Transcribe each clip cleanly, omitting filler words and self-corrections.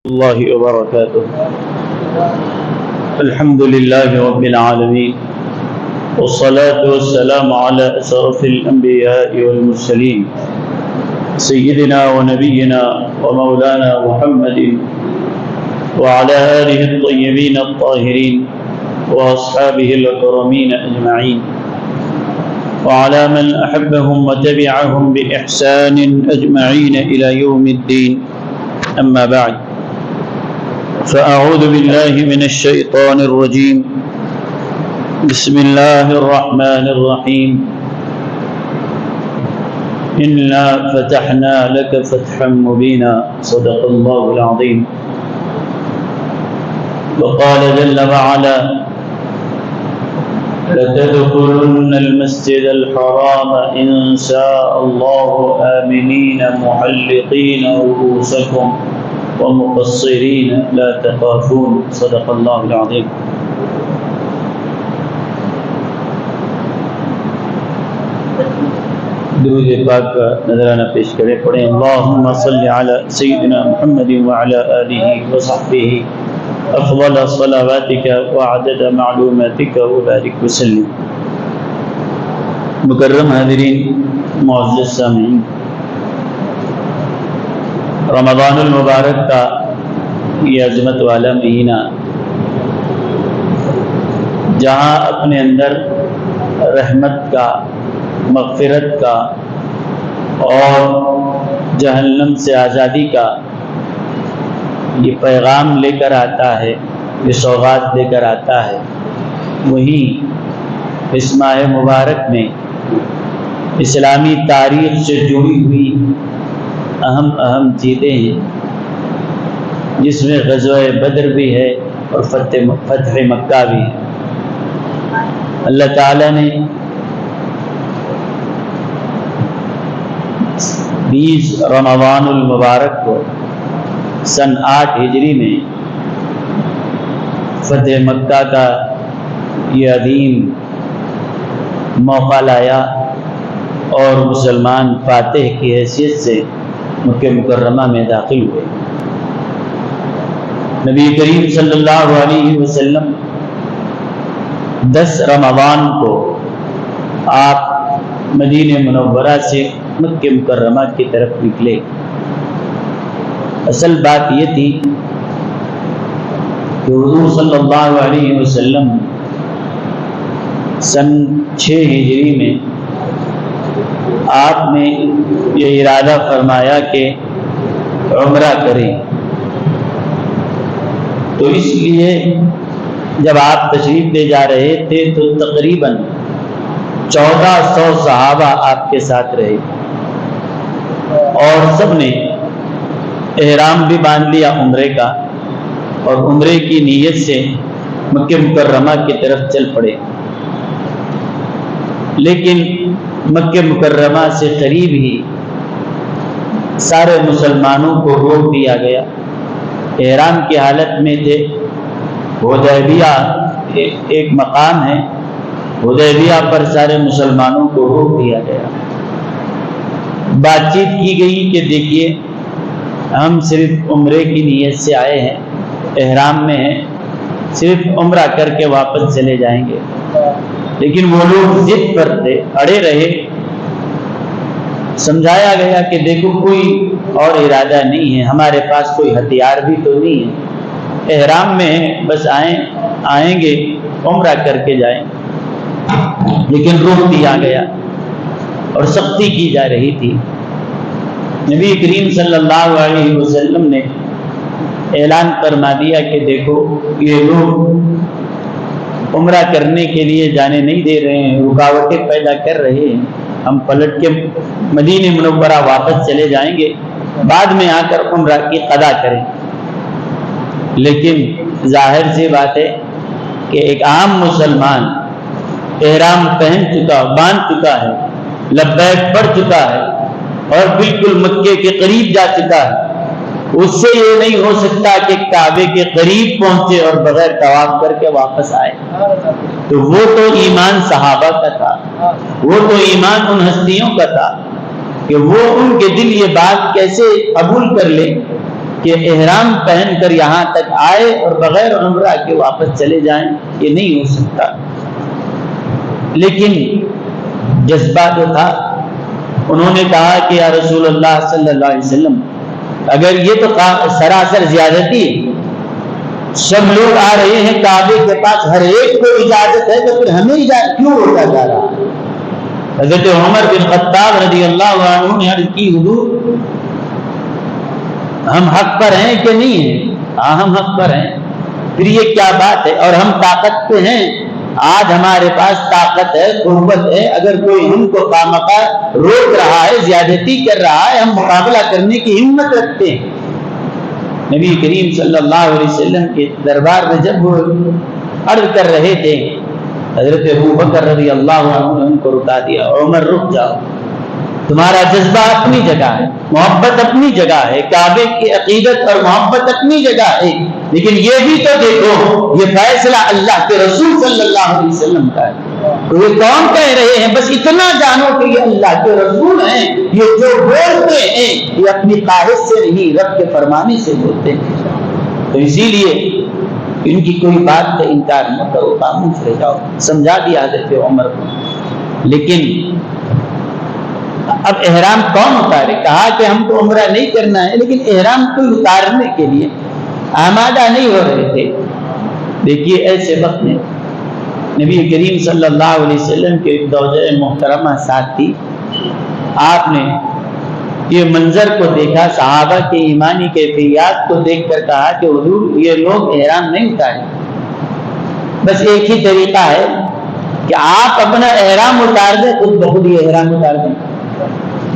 الله وبركاته. الحمد لله رب العالمين، والصلاة والسلام على أشرف الأنبياء والمرسلين سيدنا ونبينا ومولانا محمد وعلى آله الطيبين الطاهرين وأصحابه الأكرمين أجمعين، وعلى من أحبهم وتبعهم بإحسان أجمعين إلى يوم الدين. أما بعد، فأعوذ بالله من الشيطان الرجيم. بسم الله الرحمن الرحيم. إنا فتحنا لك فتحا مبينا. صدق الله العظيم. وقال جل وعلا: لتدخلن المسجد الحرام إن شاء الله آمنين محلقين رؤوسكم ومقصرين لا تخافون. صدق الله العظيم. درود پاک کا نذرانہ پیش کریں، پڑھیں اللہم صلی علی سیدنا محمد وعلی آلہ وصحبہ افضل صلواتک وعدد معلوماتک وبارک وسلم. مکرم حاضرین، معزز سامعین، رمضان المبارک کا یہ عظمت والا مہینہ جہاں اپنے اندر رحمت کا، مغفرت کا اور جہنم سے آزادی کا یہ پیغام لے کر آتا ہے، یہ سوغات لے کر آتا ہے، وہیں اس ماہ مبارک میں اسلامی تاریخ سے جڑی ہوئی اہم چیزیں ہیں، جس میں غزوہ بدر بھی ہے اور فتح مکہ بھی ہے. اللہ تعالیٰ نے 20 رمضان المبارک کو سن 8 ہجری میں فتح مکہ کا یہ عظیم موقع لایا اور مسلمان فاتح کی حیثیت سے مکہ مکرمہ میں داخل ہوئے. نبی کریم صلی اللہ علیہ وسلم 10 رمضان کو آپ مدینہ منورہ سے مکہ مکرمہ کی طرف نکلے. اصل بات یہ تھی کہ حضور صلی اللہ علیہ وسلم سن 6 ہجری میں آپ نے یہ ارادہ فرمایا کہ عمرہ کریں. تو اس لیے جب آپ تشریف لے جا رہے تھے تو تقریباً 1400 صحابہ آپ کے ساتھ رہے اور سب نے احرام بھی باندھ لیا عمرے کا اور عمرے کی نیت سے مکہ مکرمہ کی طرف چل پڑے. لیکن مکہ مکرمہ سے قریب ہی سارے مسلمانوں کو روک دیا گیا. احرام کی حالت میں تھے. حدیبیہ ایک مقام ہے، حدیبیہ پر سارے مسلمانوں کو روک دیا گیا. بات چیت کی گئی کہ دیکھیے ہم صرف عمرے کی نیت سے آئے ہیں، احرام میں ہیں، صرف عمرہ کر کے واپس چلے جائیں گے. لیکن وہ لوگ ضد پر تھے، اڑے رہے. سمجھایا گیا کہ دیکھو کوئی اور ارادہ نہیں ہے، ہمارے پاس کوئی ہتھیار بھی تو نہیں ہے، احرام میں ہیں، بس آئیں گے عمرہ کر کے جائیں. لیکن روک دیا گیا اور سختی کی جا رہی تھی. نبی کریم صلی اللہ علیہ وسلم نے اعلان فرما دیا کہ دیکھو یہ لوگ عمرہ کرنے کے لیے جانے نہیں دے رہے ہیں، رکاوٹیں پیدا کر رہے ہیں. ہم پلٹ کے مدینہ منورہ واپس چلے جائیں گے، بعد میں آ کر عمرہ کی قضا کریں. لیکن ظاہر سی بات ہے کہ ایک عام مسلمان احرام پہن چکا، باندھ چکا ہے، لبیک پڑھ چکا ہے اور بالکل مکے کے قریب جا چکا ہے، اس سے یہ نہیں ہو سکتا کہ کعبے کے قریب پہنچے اور بغیر طواف کر کے واپس آئے. تو وہ تو ایمان صحابہ کا تھا، وہ تو ایمان ان ہستیوں کا تھا کہ وہ ان کے دل یہ بات کیسے قبول کر لے کہ احرام پہن کر یہاں تک آئے اور بغیر عمرہ کے واپس چلے جائیں، یہ نہیں ہو سکتا۔ لیکن جذبہ جو تھا، انہوں نے کہا کہ یا رسول اللہ صلی اللہ علیہ وسلم، اگر یہ تو سراسر زیادتی ہے، سب لوگ آ رہے ہیں کعبے کے پاس، ہر ایک کو اجازت ہے، تو پھر ہمیں اجازت کیوں ہوتا جا رہا ہے؟ حضرت عمر بن خطاب رضی اللہ عنہ نے عرض کی، حضور ہم حق پر ہیں کہ نہیں ہیں؟ ہاں ہم حق پر ہیں۔ پھر یہ کیا بات ہے؟ اور ہم طاقت پہ ہیں، آج ہمارے پاس طاقت ہے، قوت ہے، اگر کوئی ہم کو خامخواہ روک رہا ہے، زیادتی کر رہا ہے، ہم مقابلہ کرنے کی ہمت رکھتے ہیں۔ نبی کریم صلی اللہ علیہ وسلم کے دربار میں جب وہ عرض کر رہے تھے، حضرت ابوبکر رضی اللہ عنہ نے ان کو رکا دیا، عمر رک جاؤ، تمہارا جذبہ اپنی جگہ ہے، محبت اپنی جگہ ہے، کعبے کی عقیدت اور محبت اپنی جگہ ہے، لیکن یہ بھی تو دیکھو یہ فیصلہ اللہ کے رسول صلی اللہ علیہ وسلم کا ہے۔ تو یہ کون کہہ رہے ہیں؟ بس اتنا جانو کہ یہ اللہ کے رسول ہیں، یہ جو بولتے ہیں یہ اپنی خواہش سے نہیں، رب کے فرمانے سے بولتے ہیں۔ تو اسی لیے ان کی کوئی بات کا انکار نہ کرو، خاموش رہ جاؤ، سمجھا دیا حضرت عمر کو۔ لیکن اب احرام کون اتارے؟ کہا کہ ہم کو عمرہ نہیں کرنا ہے، لیکن احرام کو اتارنے کے لیے آمادہ نہیں ہو رہے تھے۔ دیکھیے ایسے وقت میں نبی کریم صلی اللہ علیہ وسلم کے ایک زوجہ محترمہ ساتھ تھی، آپ نے یہ منظر کو دیکھا، صحابہ کے ایمانی کیفیات کو دیکھ کر کہا کہ حضور یہ لوگ احرام نہیں اتارے، بس ایک ہی طریقہ ہے کہ آپ اپنا احرام اتار دیں، خود بخود یہ احرام اتار دیں۔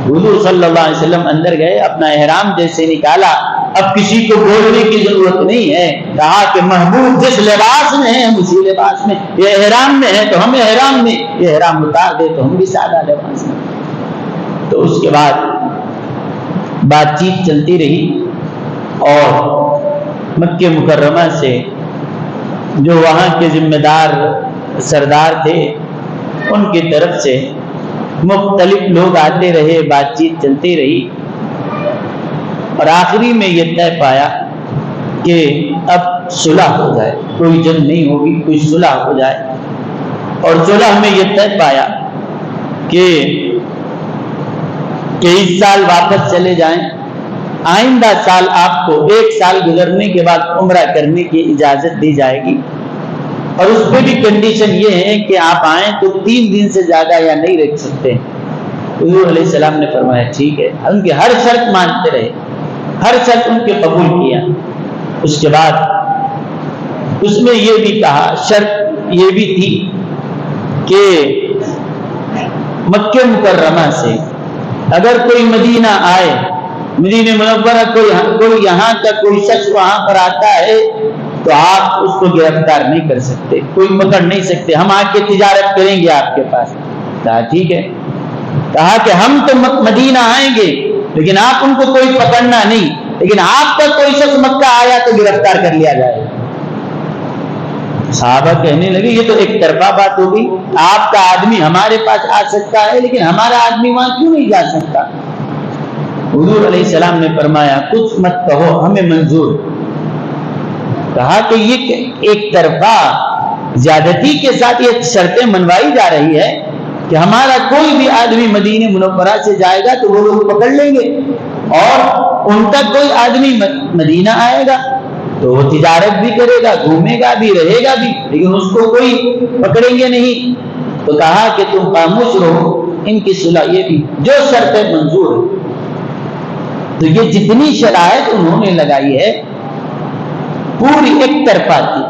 حضور صلی اللہ علیہ وسلم اندر گئے، اپنا احرام جیسے نکالا، اب کسی کو بولنے کی ضرورت نہیں ہے، کہا کہ محبوب جس لباس میں ہے ہم اسی لباس میں، یہ احرام میں ہے تو ہم احرام میں، یہ احرام اتار دے تو ہم بھی سادہ لباس میں۔ تو اس کے بعد بات چیت چلتی رہی، اور مکہ مکرمہ سے جو وہاں کے ذمہ دار سردار تھے ان کی طرف سے مختلف لوگ آتے رہے، بات چیت چلتی رہی، اور آخری میں یہ طے پایا کہ اب صلح ہو جائے، کوئی جنگ نہیں ہوگی، کوئی صلح ہو جائے۔ اور صلح میں یہ طے پایا کہ اس سال واپس چلے جائیں، آئندہ سال آپ کو 1 سال گزرنے کے بعد عمرہ کرنے کی اجازت دی جائے گی، اور اس پہ بھی کنڈیشن یہ ہے کہ آپ آئیں تو 3 دن سے زیادہ یا نہیں رہ سکتے۔ حضور علیہ السلام نے فرمایا ٹھیک ہے، ان کی ہر شرط مانتے رہے، ہر شرط ان کے قبول کیا۔ اس کے بعد اس میں یہ بھی کہا، شرط یہ بھی تھی کہ مکہ مکرمہ سے اگر کوئی مدینہ آئے، مدینہ منورہ کوئی یہاں کا کوئی شخص وہاں پر آتا ہے تو آپ اس کو گرفتار نہیں کر سکتے، کوئی پکڑ نہیں سکتے، ہم آ کے تجارت کریں گے آپ کے پاس۔ کہا ٹھیک ہے، کہا کہ ہم تو مدینہ آئیں گے لیکن آپ ان کو کوئی پکڑنا نہیں، لیکن آپ کا کوئی شخص مکہ آیا تو گرفتار کر لیا جائے۔ صحابہ کہنے لگے یہ تو ایک طرفہ بات ہوگی، آپ کا آدمی ہمارے پاس آ سکتا ہے لیکن ہمارا آدمی وہاں کیوں نہیں جا سکتا؟ حضور علیہ السلام نے فرمایا کچھ مت کہو، ہمیں منظور۔ کہا کہ یہ ایک طرفہ زیادتی کے ساتھ یہ شرطیں منوائی جا رہی ہے کہ ہمارا کوئی بھی آدمی مدینہ منورہ سے جائے گا تو وہ لوگ پکڑ لیں گے، اور ان کا کوئی آدمی مدینہ آئے گا تو وہ تجارت بھی کرے گا، گھومے گا بھی، رہے گا بھی، لیکن اس کو کوئی پکڑیں گے نہیں۔ تو کہا کہ تم خاموش رہو، ان کی صلح یہ بھی جو شرطیں منظور ہے۔ تو یہ جتنی شرائط انہوں نے لگائی ہے پوری ایک طرفہ تھی،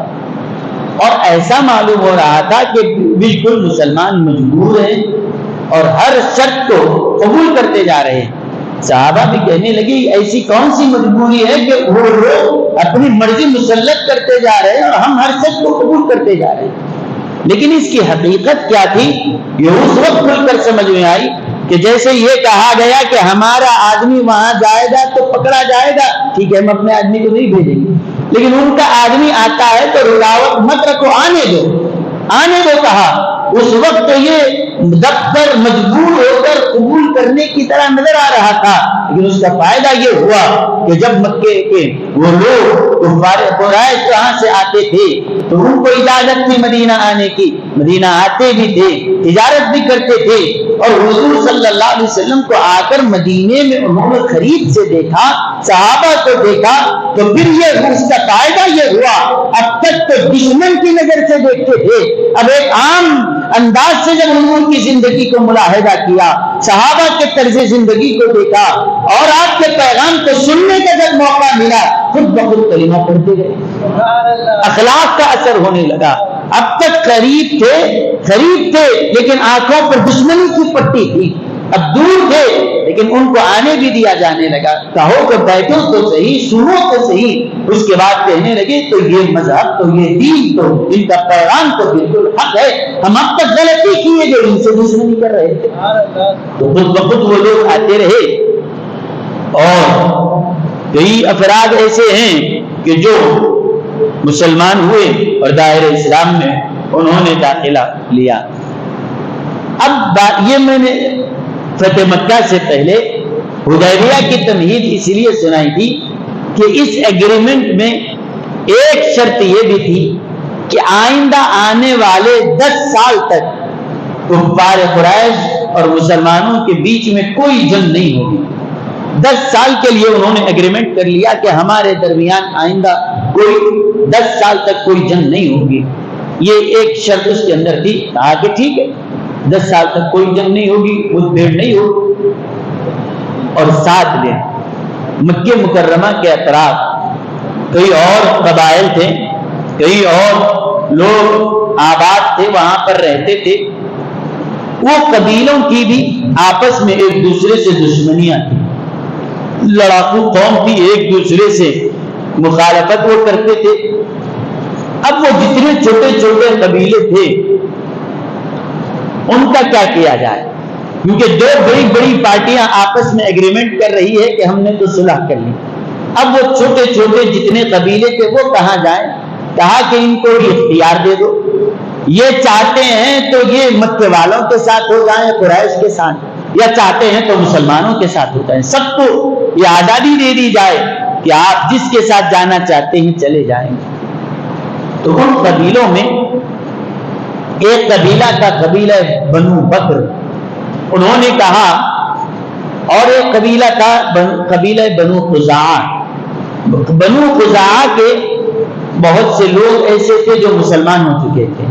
اور ایسا معلوم ہو رہا تھا کہ بالکل مسلمان مجبور ہیں اور ہر شرط کو قبول کرتے جا رہے ہیں۔ صحابہ بھی کہنے لگی ایسی کون سی مجبوری ہے کہ وہ لوگ اپنی مرضی مسلط کرتے جا رہے ہیں اور ہم ہر شرط کو قبول کرتے جا رہے ہیں۔ لیکن اس کی حقیقت کیا تھی یہ اس وقت کھل کر سمجھ میں آئی کہ جیسے یہ کہا گیا کہ ہمارا آدمی وہاں جائے گا تو پکڑا جائے گا، ٹھیک ہے ہم اپنے آدمی کو نہیں بھیجیں گے، لیکن ان کا آدمی آتا ہے تو رکاوٹ مت رکھو، آنے دو، آنے دو۔ کہا اس وقت تو یہ دفتر مجبور ہو کر قبول کرنے کی طرح نظر آ رہا تھا، لیکن اس کا فائدہ یہ ہوا کہ جب مکے کے وہ لوگ قریش کہاں سے آتے تھے تو ان کو اجازت تھی مدینہ آنے کی، مدینہ آتے بھی تھے، تجارت بھی کرتے تھے، اور حضور صلی اللہ علیہ وسلم کو آ کر مدینے میں انہوں نے خرید سے دیکھا، صحابہ کو دیکھا، تو پھر یہ اس کا فائدہ یہ ہوا، اب تک تو دشمن کی نظر سے دیکھتے تھے، اب ایک عام انداز سے جب حضور کی زندگی کو ملاحظہ کیا، صحابہ کے طرز زندگی کو دیکھا، اور آپ کے پیغام کو سننے کا جب موقع ملا، خود بخود کلمہ پڑھتے گئے، اخلاق کا اثر ہونے لگا۔ اب تک قریب تھے لیکن آنکھوں پر دشمنی کی پٹی تھی، اب دور تھے لیکن ان کو آنے بھی دیا جانے لگا، کہو کہ بیٹھو تو صحیح، سنو تو صحیح، اس کے بعد کہنے لگے تو یہ مذہب تو یہ دین تو ان کا پیغام تو بالکل حق ہے، ہم اب تک غلطی کیے جو ان سے دشمنی کر رہے تھے۔ تو خود بخود وہ لوگ آتے رہے، اور کئی افراد ایسے ہیں کہ جو مسلمان ہوئے اور دائرہ اسلام میں انہوں نے داخلہ لیا۔ اب یہ میں نے فتح مکہ سے پہلے حدیبیہ کی تمہید اس لیے سنائی تھی کہ اس ایگریمنٹ میں ایک شرط یہ بھی تھی کہ آئندہ آنے والے 10 سال تک کفار قریش اور مسلمانوں کے بیچ میں کوئی جنگ نہیں ہوگی۔ 10 سال کے لیے انہوں نے ایگریمنٹ کر لیا کہ ہمارے درمیان آئندہ کوئی 10 سال تک کوئی جنگ نہیں ہوگی، یہ ایک شرط اس کے اندر تھی۔ کہا کہ ٹھیک ہے، 10 سال تک کوئی جنگ نہیں ہوگی، مٹ بھیڑ نہیں ہوگی۔ اور ساتھ میں مکہ مکرمہ کے اطراف کئی اور قبائل تھے، کئی اور لوگ آباد تھے، وہاں پر رہتے تھے، وہ قبیلوں کی بھی آپس میں ایک دوسرے سے دشمنیاں تھیں، لڑاکو قوم تھی، ایک دوسرے سے مخالفت وہ کرتے تھے۔ اب وہ جتنے چھوٹے چھوٹے قبیلے تھے ان کا کیا کیا جائے، کیونکہ دو بڑی بڑی پارٹیاں آپس میں ایگریمنٹ کر رہی ہے کہ ہم نے تو صلح کر لی، اب وہ چھوٹے چھوٹے جتنے قبیلے تھے وہ کہاں جائیں؟ کہا کہ ان کو بھی اختیار دے دو، یہ چاہتے ہیں تو یہ مکے والوں کے ساتھ ہو جائیں قریش کے ساتھ، یا چاہتے ہیں تو مسلمانوں کے ساتھ ہو جائیں، سب کو یہ آزادی دے دی جائے کہ آپ جس کے ساتھ جانا چاہتے ہیں چلے جائیں۔ تو ان قبیلوں میں ایک قبیلہ کا قبیلہ بنو بکر، انہوں نے کہا، اور ایک قبیلہ کا قبیلہ بنو خزاعہ۔ بنو خزاعہ کے بہت سے لوگ ایسے تھے جو مسلمان ہو چکے تھے،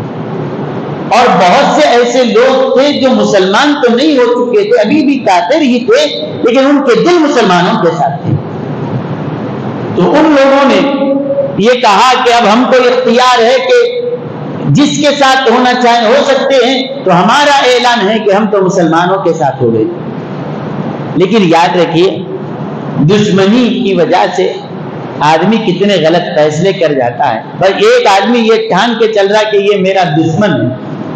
اور بہت سے ایسے لوگ تھے جو مسلمان تو نہیں ہو چکے تھے، ابھی بھی کافر ہی تھے، لیکن ان کے دل مسلمانوں کے ساتھ تھے۔ تو ان لوگوں نے یہ کہا کہ اب ہم کو اختیار ہے کہ جس کے ساتھ ہونا چاہیں ہو سکتے ہیں، تو ہمارا اعلان ہے کہ ہم تو مسلمانوں کے ساتھ ہو گئے۔ لیکن یاد رکھیے، دشمنی کی وجہ سے آدمی کتنے غلط فیصلے کر جاتا ہے۔ بس ایک آدمی یہ ٹھان کے چل رہا کہ یہ میرا دشمن ہے،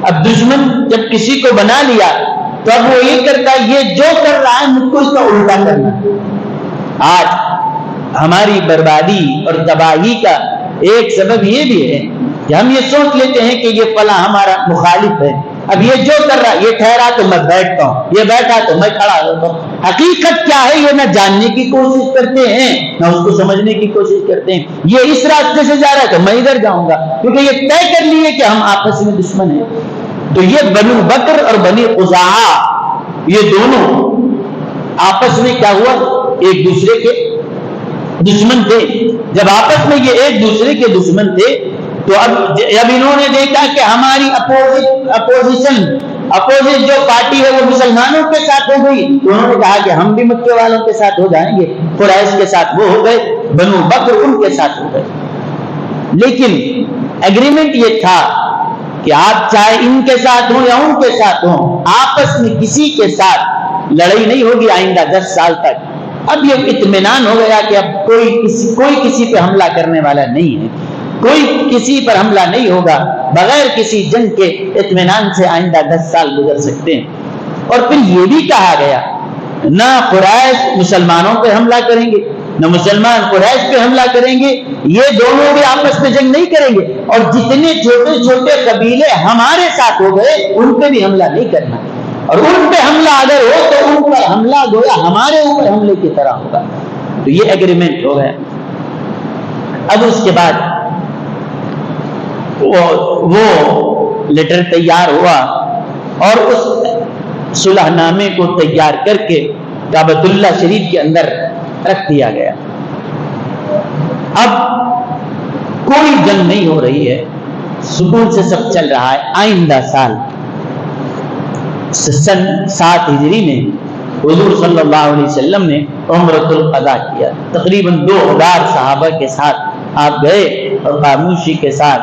اب دشمن جب کسی کو بنا لیا تو اب وہ یہ کرتا ہے، یہ جو کر رہا ہے مجھ کو اس کا الٹا کرنا۔ آج ہماری بربادی اور تباہی کا ایک سبب یہ بھی ہے کہ ہم یہ سوچ لیتے ہیں کہ یہ فلاں ہمارا مخالف ہے، اب یہ جو کر رہا ہے، یہ ٹھہرا تو میں بیٹھتا ہوں، یہ بیٹھا تو میں کھڑا ہوتا ہوں۔ حقیقت کیا ہے یہ نہ جاننے کی کوشش کرتے ہیں، نہ اس کو سمجھنے کی کوشش کرتے ہیں۔ یہ اس راستے سے جا رہا ہے تو میں ادھر جاؤں گا، کیونکہ یہ طے کر لیے کہ ہم آپس میں دشمن ہیں۔ تو یہ بنو بکر اور بنی خزاعہ، یہ دونوں آپس میں کیا ہوا، ایک دوسرے کے دشمن تھے۔ جب آپس میں یہ ایک دوسرے کے دشمن تھے تو اب انہوں نے دیکھا کہ ہماری اپوزٹ جو پارٹی ہے وہ مسلمانوں کے ساتھ ہو گئی، تو انہوں نے کہا کہ ہم بھی مکے والوں کے ساتھ ہو جائیں گے۔ قریش کے ساتھ وہ ہو گئے، بنو بکر ان کے ساتھ ہو گئے۔ لیکن ایگریمنٹ یہ تھا کہ آپ چاہے ان کے ساتھ ہوں یا ان کے ساتھ ہوں، آپس میں کسی کے ساتھ لڑائی نہیں ہوگی آئندہ 10 سال تک۔ اب یہ اطمینان ہو گیا کہ اب کوئی کسی پہ حملہ کرنے والا نہیں ہے، کوئی کسی پر حملہ نہیں ہوگا، بغیر کسی جنگ کے اطمینان سے آئندہ 10 سال گزر سکتے ہیں۔ اور پھر یہ بھی کہا گیا نہ قریش مسلمانوں پہ حملہ کریں گے نہ مسلمان قریش پہ حملہ کریں گے، یہ دونوں بھی آپس میں جنگ نہیں کریں گے، اور جتنے چھوٹے چھوٹے قبیلے ہمارے ساتھ ہو گئے ان پہ بھی حملہ نہیں کرنا، اور ان پہ حملہ اگر ہو تو ان پر حملہ گویا ہمارے اوپر حملے کی طرح ہوگا۔ تو یہ ایگریمنٹ ہو گیا۔ اب اس کے بعد وہ لیٹر تیار ہوا اور اس صلح نامے کو تیار کر کے کعبۃ اللہ شریف کے اندر رکھ دیا گیا۔ اب کوئی جنگ نہیں ہو رہی ہے، سکون سے سب چل رہا ہے۔ آئندہ سال سن 7 ہجری میں حضور صلی اللہ علیہ وسلم نے عمرۃ القضاء کیا۔ تقریباً 2000 صحابہ کے ساتھ آپ گئے اور خاموشی کے ساتھ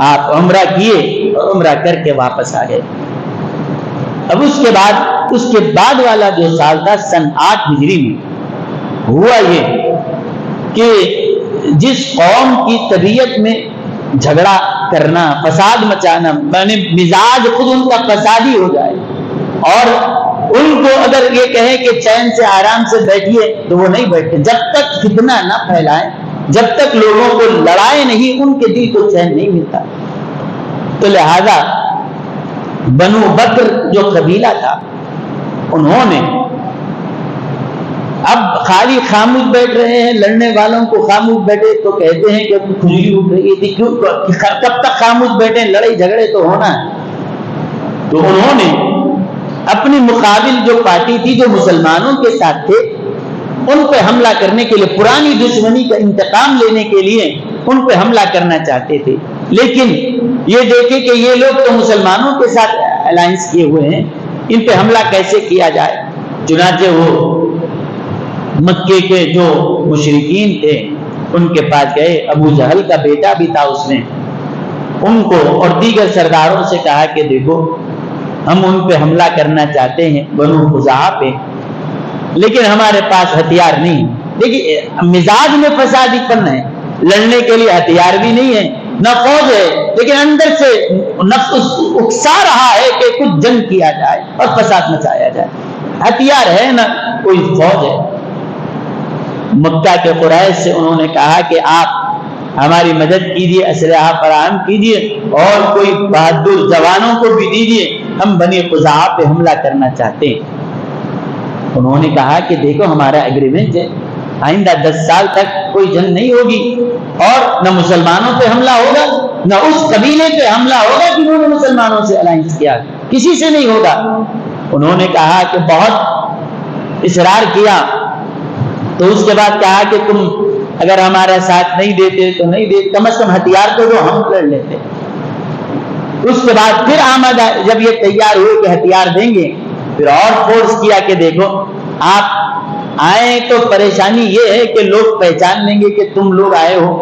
آپ عمرہ کیے اور عمرہ کر کے واپس آ گئے۔ اب اس کے بعد والا جو سال تھا سن 8 ہجری میں ہوا یہ کہ جس قوم کی طبیعت میں جھگڑا کرنا، فساد مچانا، یعنی مزاج خود ان کا فسادی ہو جائے، اور ان کو اگر یہ کہیں کہ چین سے آرام سے بیٹھیے تو وہ نہیں بیٹھتے، جب تک فتنہ نہ پھیلائیں، جب تک لوگوں کو لڑائے نہیں، ان کے دل کو چین نہیں ملتا۔ تو لہذا بنو بکر جو قبیلہ تھا، انہوں نے اب خالی خاموش بیٹھ رہے ہیں، لڑنے والوں کو خاموش بیٹھے تو کہتے ہیں کہ کھجلی اٹھ رہی تھی، کیوں کب تک خاموش بیٹھے، لڑائی جھگڑے تو ہونا ہے۔ تو انہوں نے اپنی مقابل جو پارٹی تھی، جو مسلمانوں کے ساتھ تھے، ان پہ حملہ کرنے کے لیے، پرانی دشمنی کا انتقام لینے کے لیے ان پہ حملہ کرنا چاہتے تھے، لیکن یہ دیکھے کہ یہ لوگ تو مسلمانوں کے ساتھ الائنس کیے ہوئے ہیں، ان پہ حملہ کیسے کیا جائے۔ چنانچہ وہ مکے کے جو مشرکین تھے ان کے پاس گئے، ابو جہل کا بیٹا بھی تھا اس نے، ان کو اور دیگر سرداروں سے کہا کہ دیکھو ہم ان پہ حملہ کرنا چاہتے ہیں، بنو خزاعہ پہ، لیکن ہمارے پاس ہتھیار نہیں۔ دیکھیے مزاج میں فسادی پن ہے، لڑنے کے لیے ہتھیار بھی نہیں ہے، نہ فوج ہے، لیکن اندر سے نفس اکسا رہا ہے کہ کچھ جنگ کیا جائے اور فساد مچایا جائے۔ ہتھیار ہے نہ کوئی فوج ہے۔ مکہ کے قریش سے انہوں نے کہا کہ آپ ہماری مدد کیجیے، اسلحہ فراہم کیجیے اور کوئی بہادر جوانوں کو بھی دیجیے، ہم بنی خزاعہ پہ حملہ کرنا چاہتے ہیں۔ انہوں نے کہا کہ دیکھو ہمارا ایگریمنٹ ہے، آئندہ 10 سال تک کوئی جنگ نہیں ہوگی، اور نہ مسلمانوں پہ حملہ ہوگا، نہ اس قبیلے پہ حملہ ہوگا جنہوں نے مسلمانوں سے الائنس کیا، کسی سے نہیں ہوگا۔ انہوں نے کہا کہ بہت اصرار کیا، تو اس کے بعد کہا کہ تم اگر ہمارا ساتھ نہیں دیتے تو نہیں دیتے، کم از کم ہتھیار کو جو ہم لڑ لیتے۔ اس کے بعد پھر آمدہ جب یہ تیار ہوئے کہ ہتھیار دیں گے، پھر اور فورس کیا کہ دیکھو آپ آئے تو پریشانی یہ ہے کہ لوگ پہچان لیں گے کہ تم لوگ آئے ہو،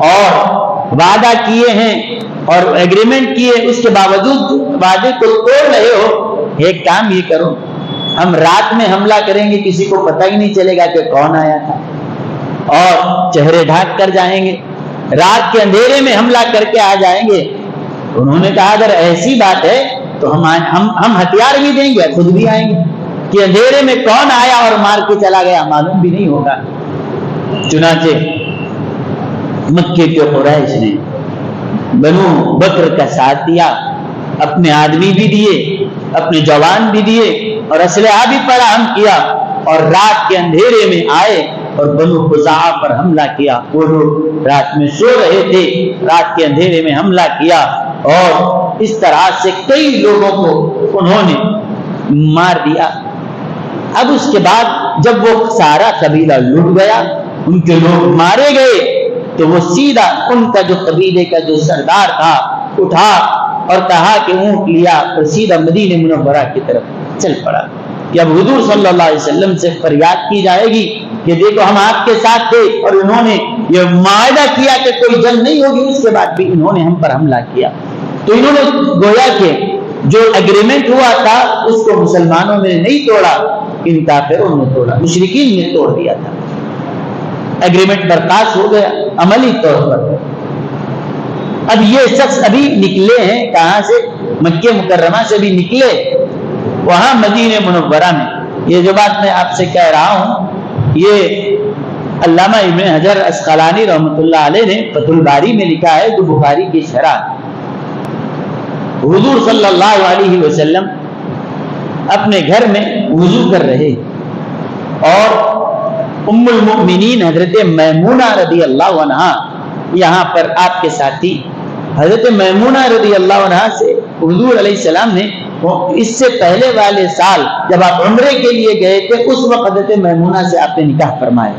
اور وعدہ کیے ہیں اور ایگریمنٹ کیے، اس کے باوجود وعدے کو توڑ رہے ہو۔ ایک کام یہ کرو، ہم رات میں حملہ کریں گے، کسی کو پتہ ہی نہیں چلے گا کہ کون آیا تھا، اور چہرے ڈھانک کر جائیں گے، رات کے اندھیرے میں حملہ کر کے آ جائیں گے۔ انہوں نے کہا اگر ایسی بات ہے تو ہم ہتھیار بھی دیں گے، خود بھی آئیں گے، کہ اندھیرے میں کون آیا اور مار کے چلا گیا معلوم بھی نہیں ہوگا۔ چنانچہ مکے کے قریش نے بنو بکر کا ساتھ دیا، اپنے آدمی بھی دیے، اپنے جوان بھی دیے اور اسلحہ بھی فراہم کیا، اور رات کے اندھیرے میں آئے اور بنو خزاعہ پر حملہ کیا۔ وہ لوگ رات میں سو رہے تھے، رات کے اندھیرے میں حملہ کیا، اور اس طرح سے کئی لوگوں کو انہوں نے مار دیا۔ اب اس کے بعد جب وہ سارا قبیلہ لٹ گیا، ان کے لوگ مارے گئے، تو وہ سیدھا ان کا جو قبیلے کا جو سردار تھا اٹھا اور کہا کہ اونٹ لیا اور سیدھا مدینہ منورہ کی طرف چل پڑا کہ اب حضور صلی اللہ علیہ وسلم سے فریاد کی جائے گی کہ دیکھو ہم آپ کے ساتھ تھے اور انہوں نے یہ معاہدہ کیا کہ کوئی جنگ نہیں ہوگی، اس کے بعد بھی انہوں نے ہم پر حملہ کیا۔ تو انہوں نے گویا کہ جو ایگریمنٹ ہوا تھا اس کو مسلمانوں نے نہیں توڑا، ان کافروں نے توڑا، مشرکین نے توڑ دیا تھا۔ ایگریمنٹ برخاست ہو گیا عملی طور پر۔ اب یہ شخص ابھی نکلے ہیں کہاں سے؟ مکہ مکرمہ سے بھی نکلے، وہاں مدینہ منورہ میں۔ یہ جو بات میں آپ سے کہہ رہا ہوں یہ علامہ ابن حجر اسقلانی رحمۃ اللہ علیہ نے فتح الباری میں لکھا ہے، جو بخاری کی شرح، حضور صلی اللہ علیہ وسلم اپنے گھر میں وضو کر رہے اور ام المؤمنین حضرت میمونہ رضی اللہ عنہا یہاں پر آپ کے ساتھی، حضرت میمونہ رضی اللہ عنہا سے حضور علیہ السلام نے اس سے پہلے والے سال جب آپ عمرے کے لیے گئے تھے، اس وقت حضرت میمونہ سے آپ نے نکاح فرمایا۔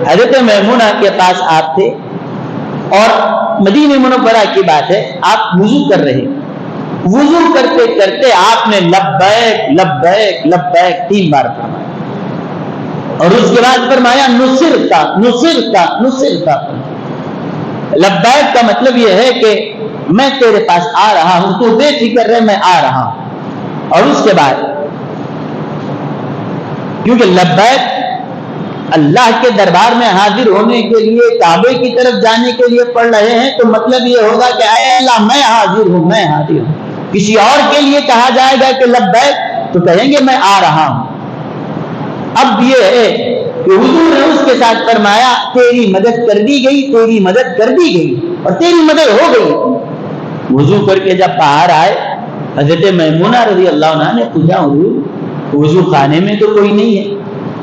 حضرت میمونہ کے پاس آپ تھے اور مدینہ منورہ کی بات ہے، آپ وضو کر رہے، وضو کرتے کرتے آپ نے لبیک لبیک لبیک 3 بار فرمایا اور اس کے بعد فرمایا نصرتا نصرتا نصرتا۔ لبیک کا مطلب یہ ہے کہ میں تیرے پاس آ رہا ہوں، تو بے فکر رہ، میں آ رہا ہوں۔ اور اس کے بعد کیونکہ لبیک اللہ کے دربار میں حاضر ہونے کے لیے، کعبے کی طرف جانے کے لیے پڑھ رہے ہیں، تو مطلب یہ ہوگا کہ اے اللہ میں حاضر ہوں، میں حاضر ہوں۔ کسی اور کے لیے کہا جائے گا کہ لبیک، تو کہیں گے میں آ رہا ہوں۔ اب یہ ہے کہ حضور نے اس کے ساتھ فرمایا تیری مدد کر دی گئی، تیری مدد کر دی گئی اور تیری مدد ہو گئی۔ وضو کر کے جب باہر آئے، حضرت میمونہ رضی اللہ عنہ نے پوچھا حضور وضو خانے میں تو کوئی نہیں ہے،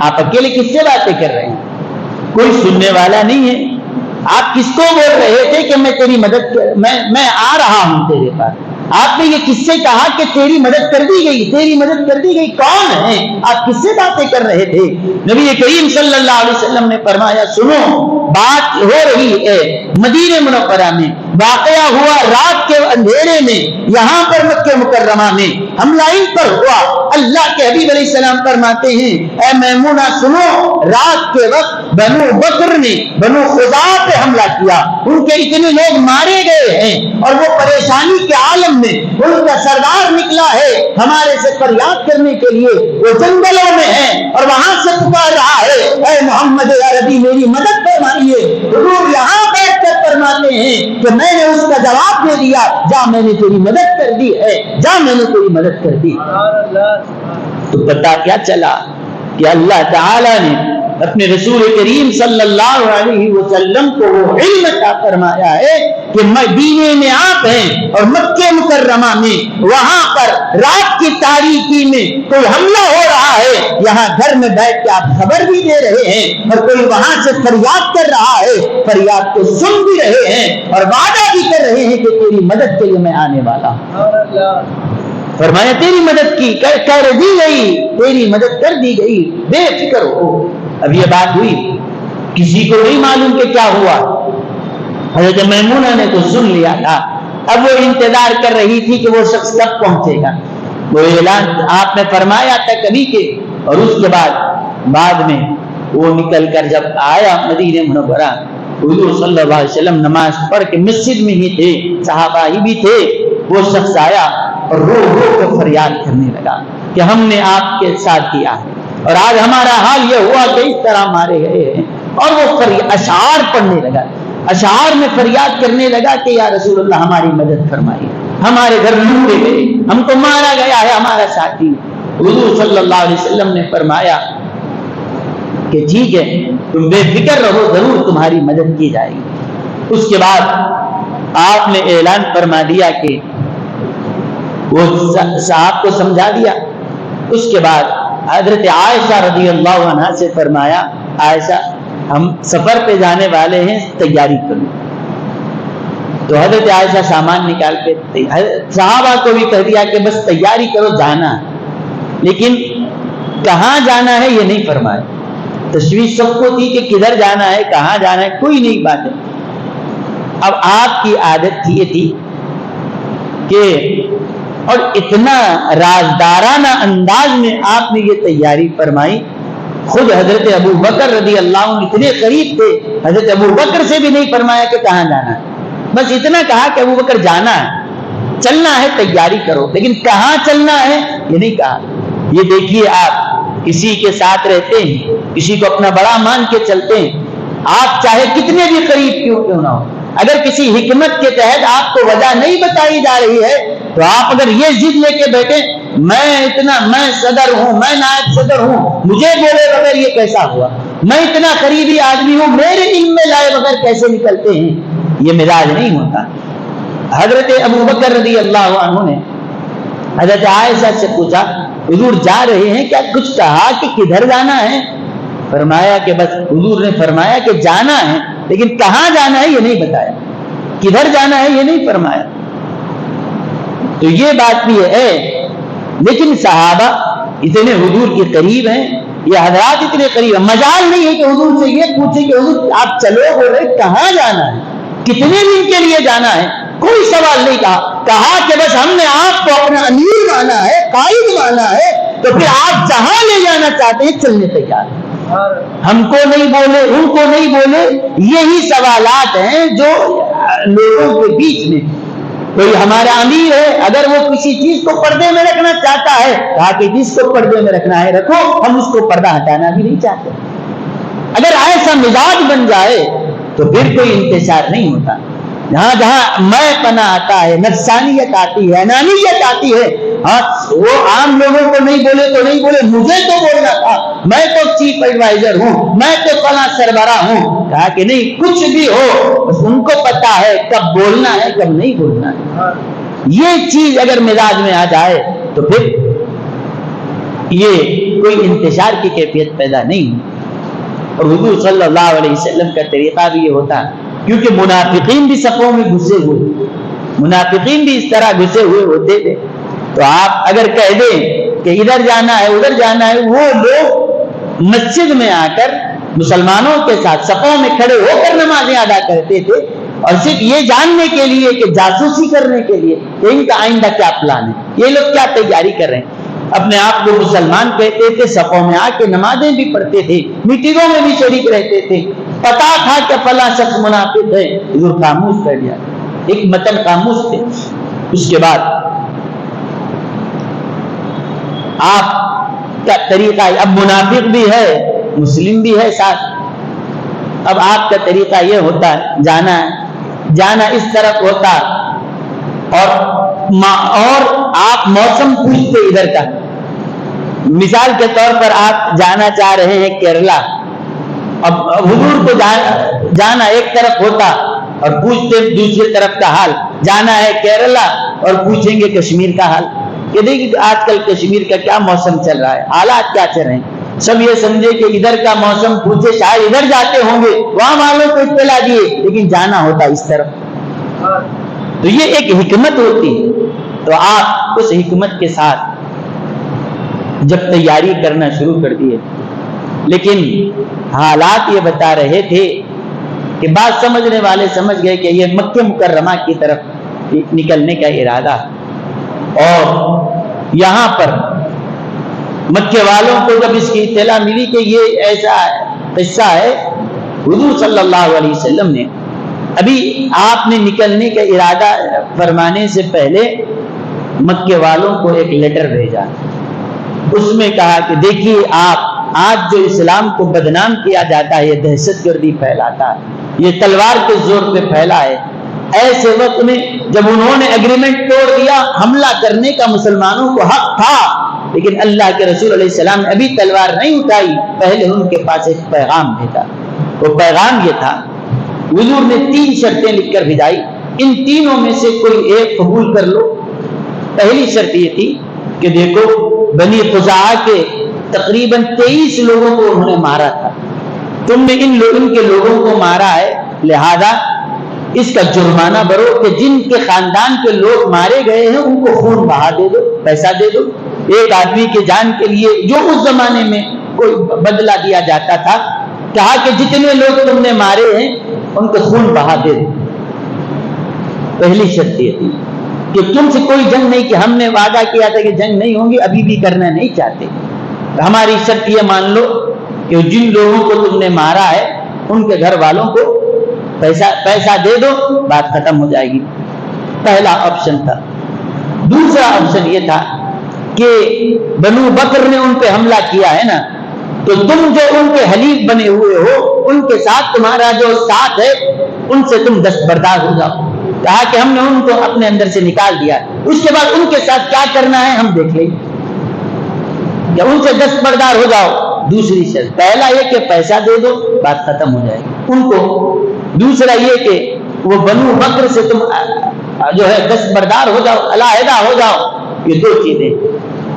آپ اکیلے کس سے باتیں کر رہے ہیں؟ کوئی سننے والا نہیں ہے، آپ کس کو بول رہے تھے کہ میں تیری مدد میں آ رہا ہوں تیرے پاس؟ آپ نے یہ کس سے کہا کہ تیری مدد کر دی گئی، تیری مدد کر دی گئی؟ کون ہے آپ؟ کس سے باتیں کر رہے تھے؟ نبی کریم صلی اللہ علیہ وسلم نے فرمایا سنو، بات ہو رہی ہے مدینہ منورہ میں، واقعہ ہوا رات کے اندھیرے میں، یہاں پر مکہ مکرمہ میں حملہ ان پر ہوا۔ اللہ کے حبیب علیہ السلام فرماتے ہیں اے میمونہ سنو، رات کے وقت بنو بکر نے بنو خزاعہ پہ حملہ کیا، ان کے اتنے لوگ مارے گئے ہیں اور وہ پریشانی کے عالم میں ان کا سردار نکلا ہے ہمارے سے فریاد کرنے کے لیے، وہ جنگلوں میں ہے اور وہاں سے پکار رہا ہے اے محمد عربی میری مدد فرمائیے۔ حضور یہاں بیٹھ کر فرماتے ہیں کہ میں نے اس کا جواب دے دیا، جا میں نے تیری مدد کر دی ہے، جا میں نے تیری مدد کر دی۔ تو پتہ کیا چلا کہ اللہ تعالی نے اپنے رسول کریم صلی اللہ علیہ وسلم کو وہ علم عطا فرمایا ہے کہ مدینے میں آپ ہیں اور مکہ مکرمہ میں وہاں پر رات کی تاریکی میں کوئی حملہ ہو رہا ہے، یہاں گھر میں بیٹھ کے آپ خبر بھی دے رہے ہیں اور کوئی وہاں سے فریاد کر رہا ہے، فریاد کو سن بھی رہے ہیں اور وعدہ بھی کر رہے ہیں کہ تیری مدد کے لیے میں آنے والا ہوں۔ فرمایا تیری مدد کی کر دی گئی، تیری مدد کر دی گئی، بے فکر ہو۔ اب یہ بات ہوئی، کسی کو نہیں معلوم کہ کیا ہوا، حضرت میمونہ نے تو سن لیا تھا، اب وہ انتظار کر رہی تھی کہ وہ شخص کب پہنچے گا۔ وہ اعلان آپ نے فرمایا تھا کبھی کے، اور اس کے بعد میں وہ نکل کر جب آیا مدینہ منورہ، حضور صلی اللہ علیہ وسلم نماز پڑھ کے مسجد میں ہی تھے، صحابہ ہی بھی تھے، وہ شخص آیا اور رو رو کر فریاد کرنے لگا کہ ہم نے آپ کے ساتھ کیا ہے اور آج ہمارا حال یہ ہوا کہ اس طرح مارے گئے ہیں۔ اور وہ اشعار پڑھنے لگا، اشعار میں فریاد کرنے لگا کہ یا رسول اللہ ہماری مدد فرمائیے، ہمارے گھر لوٹے گئے، ہم کو مارا گیا ہے ہمارا ساتھی۔ حضور صلی اللہ علیہ وسلم نے فرمایا کہ ٹھیک ہے تم بے فکر رہو، ضرور تمہاری مدد کی جائے گی۔ اس کے بعد آپ نے اعلان فرما دیا کہ وہ صاحب کو سمجھا دیا۔ اس کے بعد حضرت عائشہ رضی اللہ عنہا سے فرمایا عائشہ ہم سفر پہ جانے والے ہیں، تیاری کرو۔ تو حضرت عائشہ سامان نکال کے صحابہ کو بھی کہہ دیا کہ بس تیاری کرو، جانا ہے، لیکن کہاں جانا ہے یہ نہیں فرمایا۔ تشویش سب کو تھی کہ کدھر جانا ہے، کہاں جانا ہے، کوئی نہیں بات ہے۔ اب آپ کی عادت یہ تھی کہ اور اتنا رازدارانہ انداز میں آپ نے یہ تیاری فرمائی، خود حضرت ابو بکر رضی اللہ عنہ اتنے قریب تھے، حضرت ابو بکر سے بھی نہیں فرمایا کہ کہاں جانا ہے، بس اتنا کہا کہ ابو بکر جانا ہے، چلنا ہے، تیاری کرو، لیکن کہاں چلنا ہے یہ نہیں کہا۔ یہ دیکھیے آپ کسی کے ساتھ رہتے ہیں، کسی کو اپنا بڑا مان کے چلتے ہیں، آپ چاہے کتنے بھی قریب کیوں نہ ہو، اگر کسی حکمت کے تحت آپ کو وجہ نہیں بتائی جا رہی ہے تو آپ اگر یہ ضد لے کے بیٹھے میں صدر ہوں، میں نائب صدر ہوں، مجھے بولے بغیر یہ کیسا ہوا، میں اتنا قریبی آدمی ہوں، میرے علم میں لائے بغیر کیسے نکلتے ہیں؟ یہ مزاج نہیں ہوتا۔ حضرت ابو بکر رضی اللہ عنہ نے حضرت عائشہ سے پوچھا حضور جا رہے ہیں کیا؟ کچھ کہا کہ کدھر جانا ہے؟ فرمایا کہ بس حضور نے فرمایا کہ جانا ہے، لیکن کہاں جانا ہے یہ نہیں بتایا، کدھر جانا ہے یہ نہیں فرمایا۔ تو یہ بات بھی ہے، لیکن صحابہ اتنے حضور کے قریب ہیں، یہ حضرات اتنے قریب ہیں، مجال نہیں ہے کہ حضور سے یہ پوچھے کہ حضور آپ چلو، بول رہے کہاں جانا ہے، کتنے دن کے لیے جانا ہے؟ کوئی سوال نہیں کہا کہ بس ہم نے آپ کو اپنا امیر مانا ہے، قائد مانا ہے، تو پھر آپ جہاں لے جانا چاہتے ہیں چلنے تیار ہیں۔ ہم کو نہیں بولے، ان کو نہیں بولے، یہی سوالات ہیں جو لوگوں کے بیچ میں۔ کوئی ہمارا امیر ہے، اگر وہ کسی چیز کو پردے میں رکھنا چاہتا ہے، کہا کہ جس کو پردے میں رکھنا ہے رکھو، ہم اس کو پردہ ہٹانا بھی نہیں چاہتے۔ اگر ایسا مزاج بن جائے تو پھر کوئی انتشار نہیں ہوتا۔ جہاں جہاں میں پناہ آتا ہے، نفسانیت آتی ہے، انانیت آتی ہے، وہ عام لوگوں کو نہیں بولے تو نہیں بولے، مجھے تو بولنا تھا، میں تو چیف ایڈوائزر ہوں، میں تو فلاں سربراہ ہوں۔ کہا کہ نہیں، کچھ بھی ہو بس ان کو پتا ہے کب بولنا ہے کب نہیں بولنا ہے۔ یہ چیز اگر مزاج میں آ جائے تو پھر یہ کوئی انتشار کی کیفیت پیدا نہیں ہوئی۔ اور حضور صلی اللہ علیہ وسلم کا طریقہ بھی یہ ہوتا ہے، کیونکہ منافقین بھی صفوں میں گھسے ہوئے، منافقین بھی اس طرح گھسے ہوئے ہوتے تھے، تو آپ اگر کہہ دیں کہ ادھر جانا ہے ادھر جانا ہے، وہ لوگ مسجد میں آ کر مسلمانوں کے ساتھ صفوں میں کھڑے ہو کر نمازیں ادا کرتے تھے، اور صرف یہ جاننے کے لیے کہ جاسوسی کرنے کے لیے کہ ان کا آئندہ کیا پلان ہے، یہ لوگ کیا تیاری کر رہے ہیں۔ اپنے آپ کو مسلمان کہتے تھے، صفوں میں آ کے نمازیں بھی پڑھتے تھے، میٹنگوں میں بھی شریک رہتے تھے، پتا تھا کہ فلاں شخص منافق ہے، حضور خاموش کر دیا، ایک متن خاموش تھے۔ اس کے بعد آپ کا طریقہ، اب منافق بھی ہے مسلم بھی ہے ساتھ، اب آپ کا طریقہ یہ ہوتا ہے، جانا اس طرف ہوتا، اور آپ موسم پوچھتے ادھر کا۔ مثال کے طور پر آپ جانا چاہ رہے ہیں کیرلا، اب حضور کو جانا ایک طرف ہوتا اور پوچھتے دوسری طرف کا حال، جانا ہے کیرلا اور پوچھیں گے کشمیر کا حال کہ دیکھیے آج کل کشمیر کا کیا موسم چل رہا ہے، حالات کیا چل رہے ہیں۔ سب یہ سمجھے کہ ادھر کا موسم پوچھے، شاید ادھر جاتے ہوں گے، وہاں والوں کو اطلاع دیے، لیکن جانا ہوتا اس طرف۔ تو یہ ایک حکمت ہوتی ہے، تو آپ اس حکمت کے ساتھ جب تیاری کرنا شروع کر دیے، لیکن حالات یہ بتا رہے تھے کہ بعض سمجھنے والے سمجھ گئے کہ یہ مکہ مکرمہ کی طرف نکلنے کا ارادہ، اور یہاں پر مکے والوں کو جب اس کی اطلاع ملی کہ یہ ایسا قصہ ہے، حضور صلی اللہ علیہ وسلم نے ابھی آپ نے نکلنے کا ارادہ فرمانے سے پہلے مکے والوں کو ایک لیٹر بھیجا، اس میں کہا کہ دیکھیے آپ آج جو اسلام کو بدنام کیا جاتا ہے، یہ دہشت گردی پھیلاتا ہے، یہ تلوار کے زور پہ پھیلا ہے، ایسے وقت میں جب انہوں نے ایگریمنٹ توڑ دیا، حملہ کرنے کا مسلمانوں کو حق تھا، لیکن اللہ کے رسول علیہ السلام نے ابھی تلوار نہیں اٹھائی، پہلے ان کے پاس ایک پیغام بھیجا۔ وہ پیغام یہ تھا، حضور نے 3 شرطیں لکھ کر بھیجائی، ان تینوں میں سے کوئی ایک قبول کر لو۔ پہلی شرط یہ تھی کہ دیکھو بنی خزاعہ کے تقریباً 23 لوگوں کو انہوں نے مارا تھا، تم نے ان کے لوگوں کو مارا ہے، لہذا اس کا جرمانہ بھرو کہ جن کے خاندان کے لوگ مارے گئے ہیں ان کو خون بہا دے دو، پیسہ دے دو۔ ایک آدمی کی جان کے لیے جو اس زمانے میں کوئی بدلہ دیا جاتا تھا، کہا کہ جتنے لوگ تم نے مارے ہیں ان کو خون بہا دے دو۔ پہلی شرط یہ تھی کہ تم سے کوئی جنگ نہیں، کہ ہم نے وعدہ کیا تھا کہ جنگ نہیں ہوگی، ابھی بھی کرنا نہیں چاہتے، ہماری شرط یہ مان لو کہ جن لوگوں کو تم نے مارا ہے ان کے گھر والوں کو پیسہ دے دو، بات ختم ہو جائے گی۔ پہلا آپشن تھا۔ دوسرا آپشن یہ تھا کہ بنو بکر نے ان پہ حملہ کیا ہے نا، تو تم جو ان کے حلیف بنے ہوئے ہو، ان کے ساتھ تمہارا جو ساتھ ہے، ان سے تم دستبردار ہو جاؤ۔ کہا کہ ہم نے ان کو اپنے اندر سے نکال دیا، اس کے بعد ان کے ساتھ کیا کرنا ہے ہم دیکھ لیں گے، یا ان سے دستبردار ہو جاؤ۔ دوسری شرط، پہلا یہ کہ پیسہ دے دو، بات ختم ہو جائے گی ان کو، دوسرا یہ کہ وہ بنو بکر سے تم جو ہے دستبردار ہو جاؤ، علیحدہ ہو جاؤ، یہ دو چیزیں۔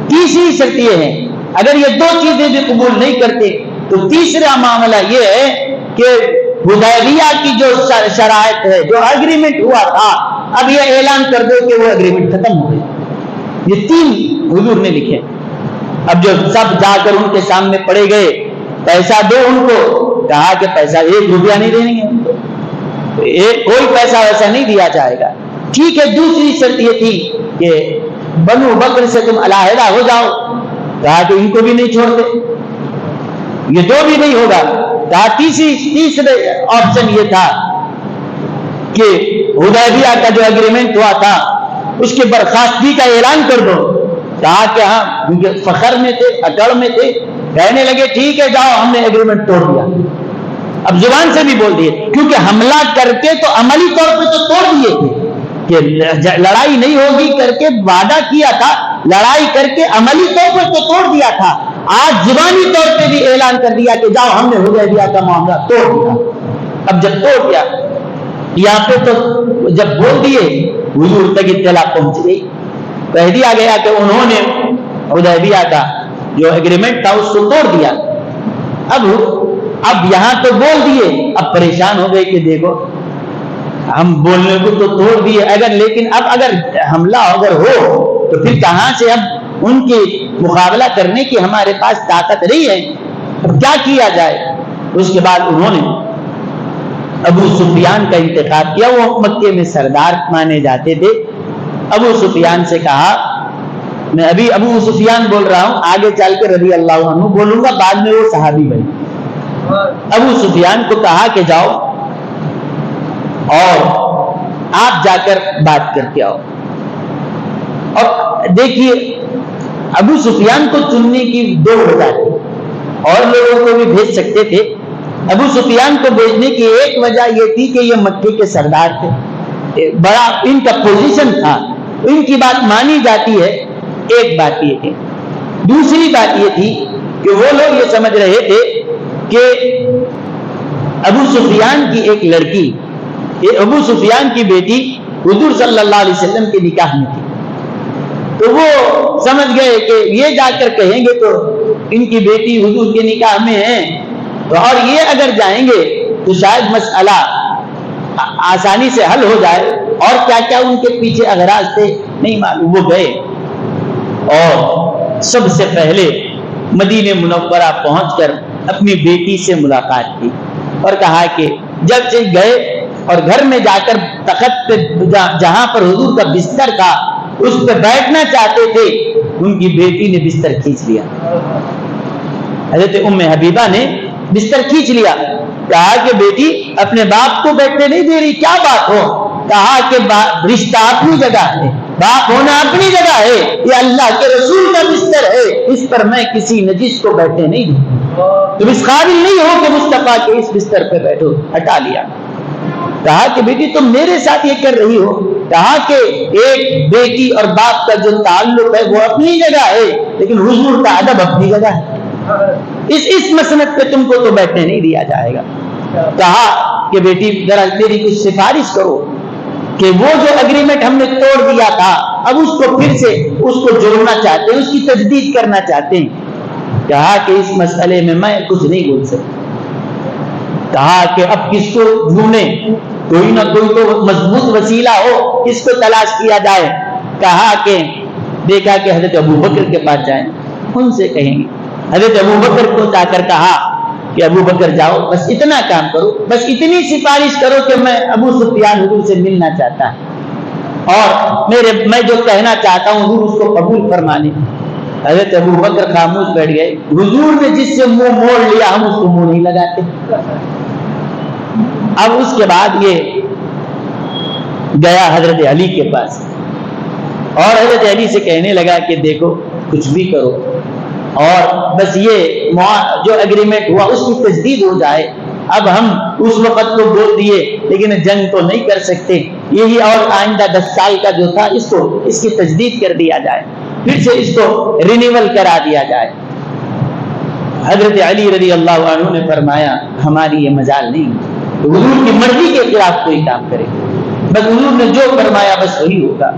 تیسری شرط یہ ہے اگر یہ دو چیزیں بھی قبول نہیں کرتے تو تیسرا معاملہ یہ ہے کہ حدیبیہ کی جو شرائط ہے، جو اگریمنٹ ہوا تھا، اب یہ اعلان کر دو کہ وہ اگریمنٹ ختم ہو گئی۔ یہ تین حضور نے لکھے۔ اب جو سب جا کر ان کے سامنے پڑے گئے، پیسہ دو ان کو، کہا کہ پیسہ 1 روپیہ نہیں دیں گے ان کو، کوئی پیسہ ویسا نہیں دیا جائے گا۔ ٹھیک ہے، دوسری شرط یہ تھی کہ بنو بکر سے تم علیحدہ ہو جاؤ، کہا کہ ان کو بھی نہیں چھوڑتے، یہ دو بھی نہیں ہوگا۔ کہا تیسرا آپشن یہ تھا کہ حدیبیہ کا جو اگریمنٹ ہوا تھا اس کے برخاستگی کا اعلان کر دو۔ کہا کہ ہاں، کیونکہ فخر میں تھے، اکڑ میں تھے، کہنے لگے ٹھیک ہے جاؤ، ہم نے اگریمنٹ توڑ دیا۔ اب زبان سے بھی بول دیے، کیونکہ حملہ کر کے تو عملی طور پہ تو توڑ دیے تھے کہ لڑائی نہیں ہوگی کر کے وعدہ کیا تھا، لڑائی کر کے عملی طور پر تو توڑ دیا تھا، آج زبانی طور پہ بھی اعلان کر دیا کہ جاؤ ہم نے حدیبیہ کا معاملہ توڑ دیا۔ اب جب توڑ دیا، یہاں پہ تو جب بول دیے حضور تک اطلاع پہنچ گئی، کہہ دیا گیا کہ انہوں نے حدیبیہ کا جو اگریمنٹ تھا اس کو توڑ دیا۔ اب یہاں تو بول دیے، اب پریشان ہو گئے کہ دیکھو ہم بولنے کو تو توڑ دیے، لیکن اب اگر حملہ اگر ہو تو پھر کہاں سے اب ان کے مقابلہ کرنے کی ہمارے پاس طاقت نہیں ہے، اب کیا کیا جائے؟ اس کے بعد انہوں نے ابو سفیان کا انتخاب کیا، وہ مکے میں سردار مانے جاتے تھے۔ ابو سفیان سے کہا، میں ابھی ابو سفیان بول رہا ہوں، آگے چل کے رضی اللہ عنہ بولوں گا، بعد میں وہ صحابی بنے۔ ابو سفیان کو کہا کہ جاؤ اور آپ جا کر بات کر کے آؤ۔ اور دیکھیے ابو سفیان کو چننے کی دو وجہ تھی، اور لوگوں کو بھی بھیج سکتے تھے۔ ابو سفیان کو بھیجنے کی ایک وجہ یہ تھی کہ یہ مکے کے سردار تھے، بڑا ان کا پوزیشن تھا، ان کی بات مانی جاتی ہے، ایک بات یہ تھی۔ دوسری بات یہ تھی کہ وہ لوگ یہ سمجھ رہے تھے کہ ابو سفیان کی ایک لڑکی، ابو سفیان کی بیٹی حضور صلی اللہ علیہ وسلم کے نکاح میں تھی، تو وہ سمجھ گئے کہ یہ جا کر کہیں گے تو ان کی بیٹی حضور کے نکاح میں ہے، اور یہ اگر جائیں گے تو شاید مسئلہ آسانی سے حل ہو جائے، اور کیا کیا ان کے پیچھے اغراض تھے نہیں معلوم۔ وہ گئے اور سب سے پہلے مدینہ منورہ پہنچ کر اپنی بیٹی سے ملاقات کی، اور کہا کہ جب سے گئے اور گھر میں جا کر تخت پہ جہاں پر حضور کا بستر تھا اس پہ بیٹھنا چاہتے تھے، ان کی بیٹی نے بستر کھینچ لیا۔ حضرت ام حبیبہ نے بستر کھینچ لیا، کہا کہ بیٹی اپنے باپ کو بیٹھنے نہیں دے رہی، کیا بات ہو؟ کہا کہ رشتہ اپنی جگہ ہے، باپ ہونا اپنی جگہ ہے، یہ اللہ کے رسول کا بستر ہے، اس پر میں کسی نجس کو بیٹھنے نہیں دوں، تم اس قابل نہیں ہو کہ مصطفیٰ کے اس بستر پہ بیٹھو۔ ہٹا لیا۔ کہا کہ بیٹی تم میرے ساتھ یہ کر رہی ہو؟ کہا کہ ایک بیٹی اور باپ کا جو تعلق ہے وہ اپنی جگہ ہے، لیکن حضور کا ادب اپنی جگہ ہے، اس مسند پہ تم کو تو بیٹھنے نہیں دیا جائے گا۔ کہا کہ بیٹی ذرا میری کچھ سفارش کرو کہ وہ جو اگریمنٹ ہم نے توڑ دیا تھا اب اس کو پھر سے اس کو جوڑنا چاہتے ہیں، اس کی تجدید کرنا چاہتے ہیں۔ کہا کہ اس مسئلے میں میں کچھ نہیں بول سکتا۔ کہا کہ اب کس کو ڈھونڈیں، کوئی نہ کوئی تو مضبوط وسیلہ ہو، کس کو تلاش کیا جائے۔ کہا کہ دیکھا کہ حضرت ابو بکر کے پاس جائیں، ان سے کہیں گے۔ حضرت ابو بکر کو جا کر کہا کہ ابو بکر جاؤ، بس اتنا کام کرو، بس اتنی سفارش کرو کہ میں ابو سفیان حضور سے ملنا چاہتا ہوں، اور میں جو کہنا چاہتا ہوں حضور اس کو قبول فرمانے۔ حضرت ابو بکر خاموش بیٹھ گئے۔ حضور نے جس سے منہ موڑ لیا ہم اس کو منہ نہیں لگاتے۔ اب اس کے بعد یہ گیا حضرت علی کے پاس، اور حضرت علی سے کہنے لگا کہ دیکھو کچھ بھی کرو، اور بس یہ جو اگریمنٹ ہوا اس کی تجدید ہو جائے۔ اب ہم اس وقت تو بول دیے لیکن جنگ تو نہیں کر سکتے، یہی اور آئندہ 10 سال کا جو تھا اس کی تجدید کر دیا جائے، پھر سے اس کو رینیول کرا دیا جائے۔ حضرت علی رضی اللہ عنہ نے فرمایا ہماری یہ مجال نہیں تو حضور کی مرضی کے خلاف کوئی کام کرے، بس حضور نے جو فرمایا بس وہی ہوگا۔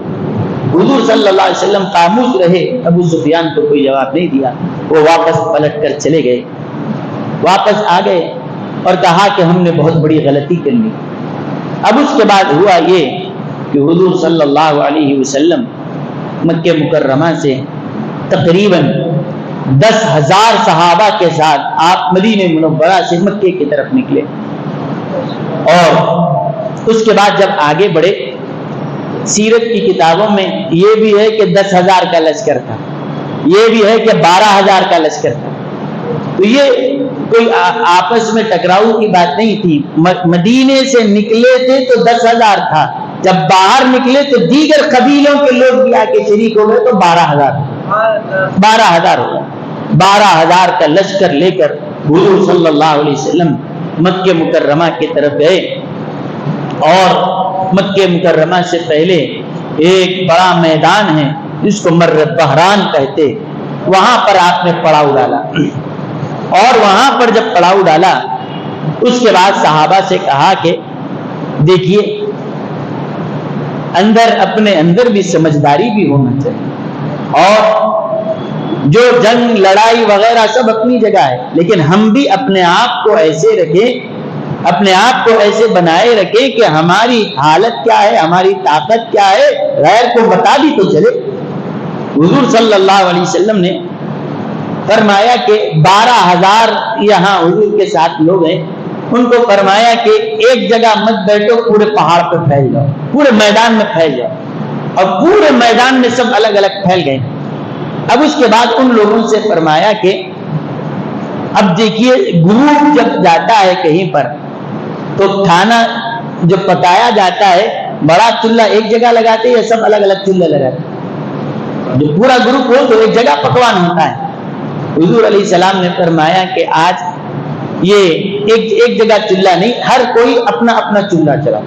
حضور صلی اللہ علیہ وسلم خاموش رہے، ابو سفیان کو کوئی جواب نہیں دیا، وہ واپس پلٹ کر چلے گئے، واپس آ گئے اور کہا کہ ہم نے بہت بڑی غلطی کر لی۔ اب اس کے بعد ہوا یہ کہ حضور صلی اللہ علیہ وسلم مکہ مکرمہ سے تقریباً 10,000 صحابہ کے ساتھ آپ مدینہ منورہ سے مکے کی طرف نکلے، اور اس کے بعد جب آگے بڑھے، سیرت کی کتابوں میں یہ بھی ہے کہ 10,000 کا لشکر تھا، یہ بھی ہے کہ 12,000 کا لشکر تھا، تو یہ کوئی آپس میں ٹکراؤ کی بات نہیں تھی۔ مدینے سے نکلے تھے تو 10,000 تھا، جب باہر نکلے تو دیگر قبیلوں کے لوگ بھی آ کے شریک ہو گئے تو 12,000 ہو گئے۔ 12,000 کا لشکر لے کر حضور صلی اللہ علیہ وسلم مکہ مکرمہ کی طرف گئے، اور مکہ مکرمہ سے پہلے ایک بڑا میدان ہے جس کو مر بحران کہتے، وہاں پر آپ نے پڑاؤ ڈالا، اور وہاں پر جب پڑاؤ ڈالا اس کے بعد صحابہ سے کہا کہ دیکھیے اپنے اندر بھی سمجھداری بھی ہونا چاہیے، اور جو جنگ لڑائی وغیرہ سب اپنی جگہ ہے، لیکن ہم بھی اپنے آپ کو ایسے رکھیں، اپنے آپ کو ایسے بنائے رکھیں کہ ہماری حالت کیا ہے، ہماری طاقت کیا ہے، غیر کو بتا بھی تو چلے۔ حضور صلی اللہ علیہ وسلم نے فرمایا کہ 12,000 یہاں حضور کے ساتھ لوگ ہیں، ان کو فرمایا کہ ایک جگہ مت بیٹھو، پورے پہاڑ پہ پھیل جاؤ، پورے میدان میں پھیل جاؤ، اور پورے میدان میں سب الگ الگ پھیل گئے۔ اب اس کے بعد ان لوگوں سے فرمایا کہ اب دیکھیے گروپ جب جاتا ہے کہیں پر تو کھانا جو پکایا جاتا ہے، بڑا چولہا ایک جگہ لگاتے یا سب الگ الگ چولہے لگاتے؟ جو پورا گروپ ہو تو ایک جگہ پکوان ہوتا ہے۔ حضور علیہ السلام نے فرمایا کہ آج یہ ایک جگہ چولہا نہیں، ہر کوئی اپنا اپنا چولہا چلا۔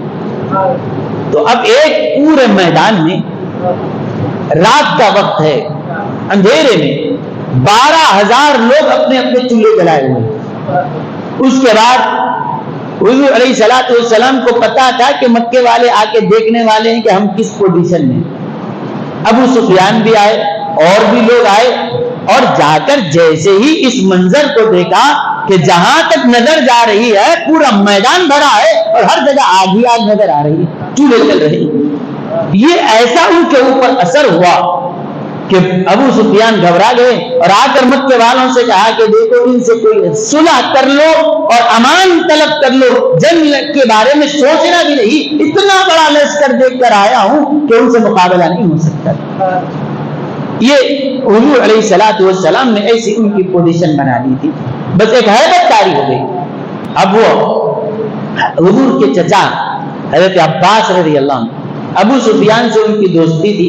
تو اب ایک پورے میدان میں رات کا وقت ہے، اندھیرے میں 12,000 لوگ اپنے اپنے چولہے جلائے ہوئے۔ اس کے بعد حضور علیہ السلام کو پتا تھا کہ مکے والے آ کے دیکھنے والے ہیں کہ ہم کس پوزیشن میں۔ ابو سفیان بھی آئے اور بھی لوگ آئے، اور جا کر جیسے ہی اس منظر کو دیکھا کہ جہاں تک نظر جا رہی ہے پورا میدان بھرا ہے اور ہر جگہ آگ ہی آگ نظر آ رہی ہے، چولہے چل رہے ہیں، یہ ایسا ان کے اوپر اثر ہوا کہ ابو سفیان گھبرا گئے اور آ کر مکے والوں سے کہا کہ دیکھو ان سے کوئی صلح کر لو اور امان طلب کر لو، جنگ کے بارے میں سوچنا بھی نہیں، اتنا بڑا لشکر دیکھ کر آیا ہوں کہ ان سے مقابلہ نہیں ہو سکتا۔ یہ حضور علیہ السلام نے ایسی ان کی پوزیشن بنا دی تھی، بس ایک ہیبت طاری ہو گئی۔ اب وہ حضور کے چچا حضرت عباس رضی اللہ عنہ، ابو سفیان سے ان کی دوستی تھی،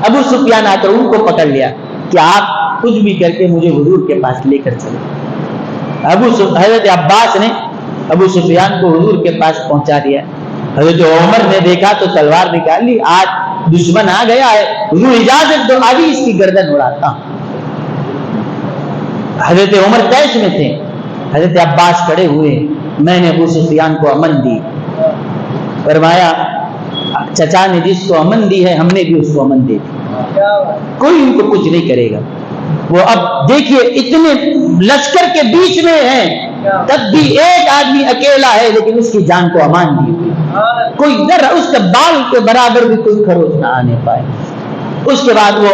ابو سفیان آ کر ان کو پکڑ لیا کہ آپ کچھ بھی کر کے مجھے حضور کے پاس لے کر چلے۔ حضرت عباس نے ابو سفیان کو حضور کے پاس پہنچا دیا۔ حضرت عمر نے دیکھا تو تلوار نکال لی، آج دشمن آ گیا ہے، حضور اجازت دو ابھی اس کی گردن اڑاتا ہوں۔ حضرت عمر طیش میں تھے، حضرت عباس کھڑے ہوئے، میں نے ابو سفیان کو امن دی، فرمایا چچا نے جس کو امن دی ہے ہم نے بھی اس کو امن دے دی، کوئی ان کو کچھ نہیں کرے گا۔ وہ اب دیکھیے اتنے لشکر کے بیچ میں ہیں، تب بھی ایک آدمی اکیلا ہے لیکن اس کی جان کو امان دی ہوئی، کوئی ذرا اس کے بال کے برابر بھی کوئی خروش نہ آنے پائے۔ اس کے بعد وہ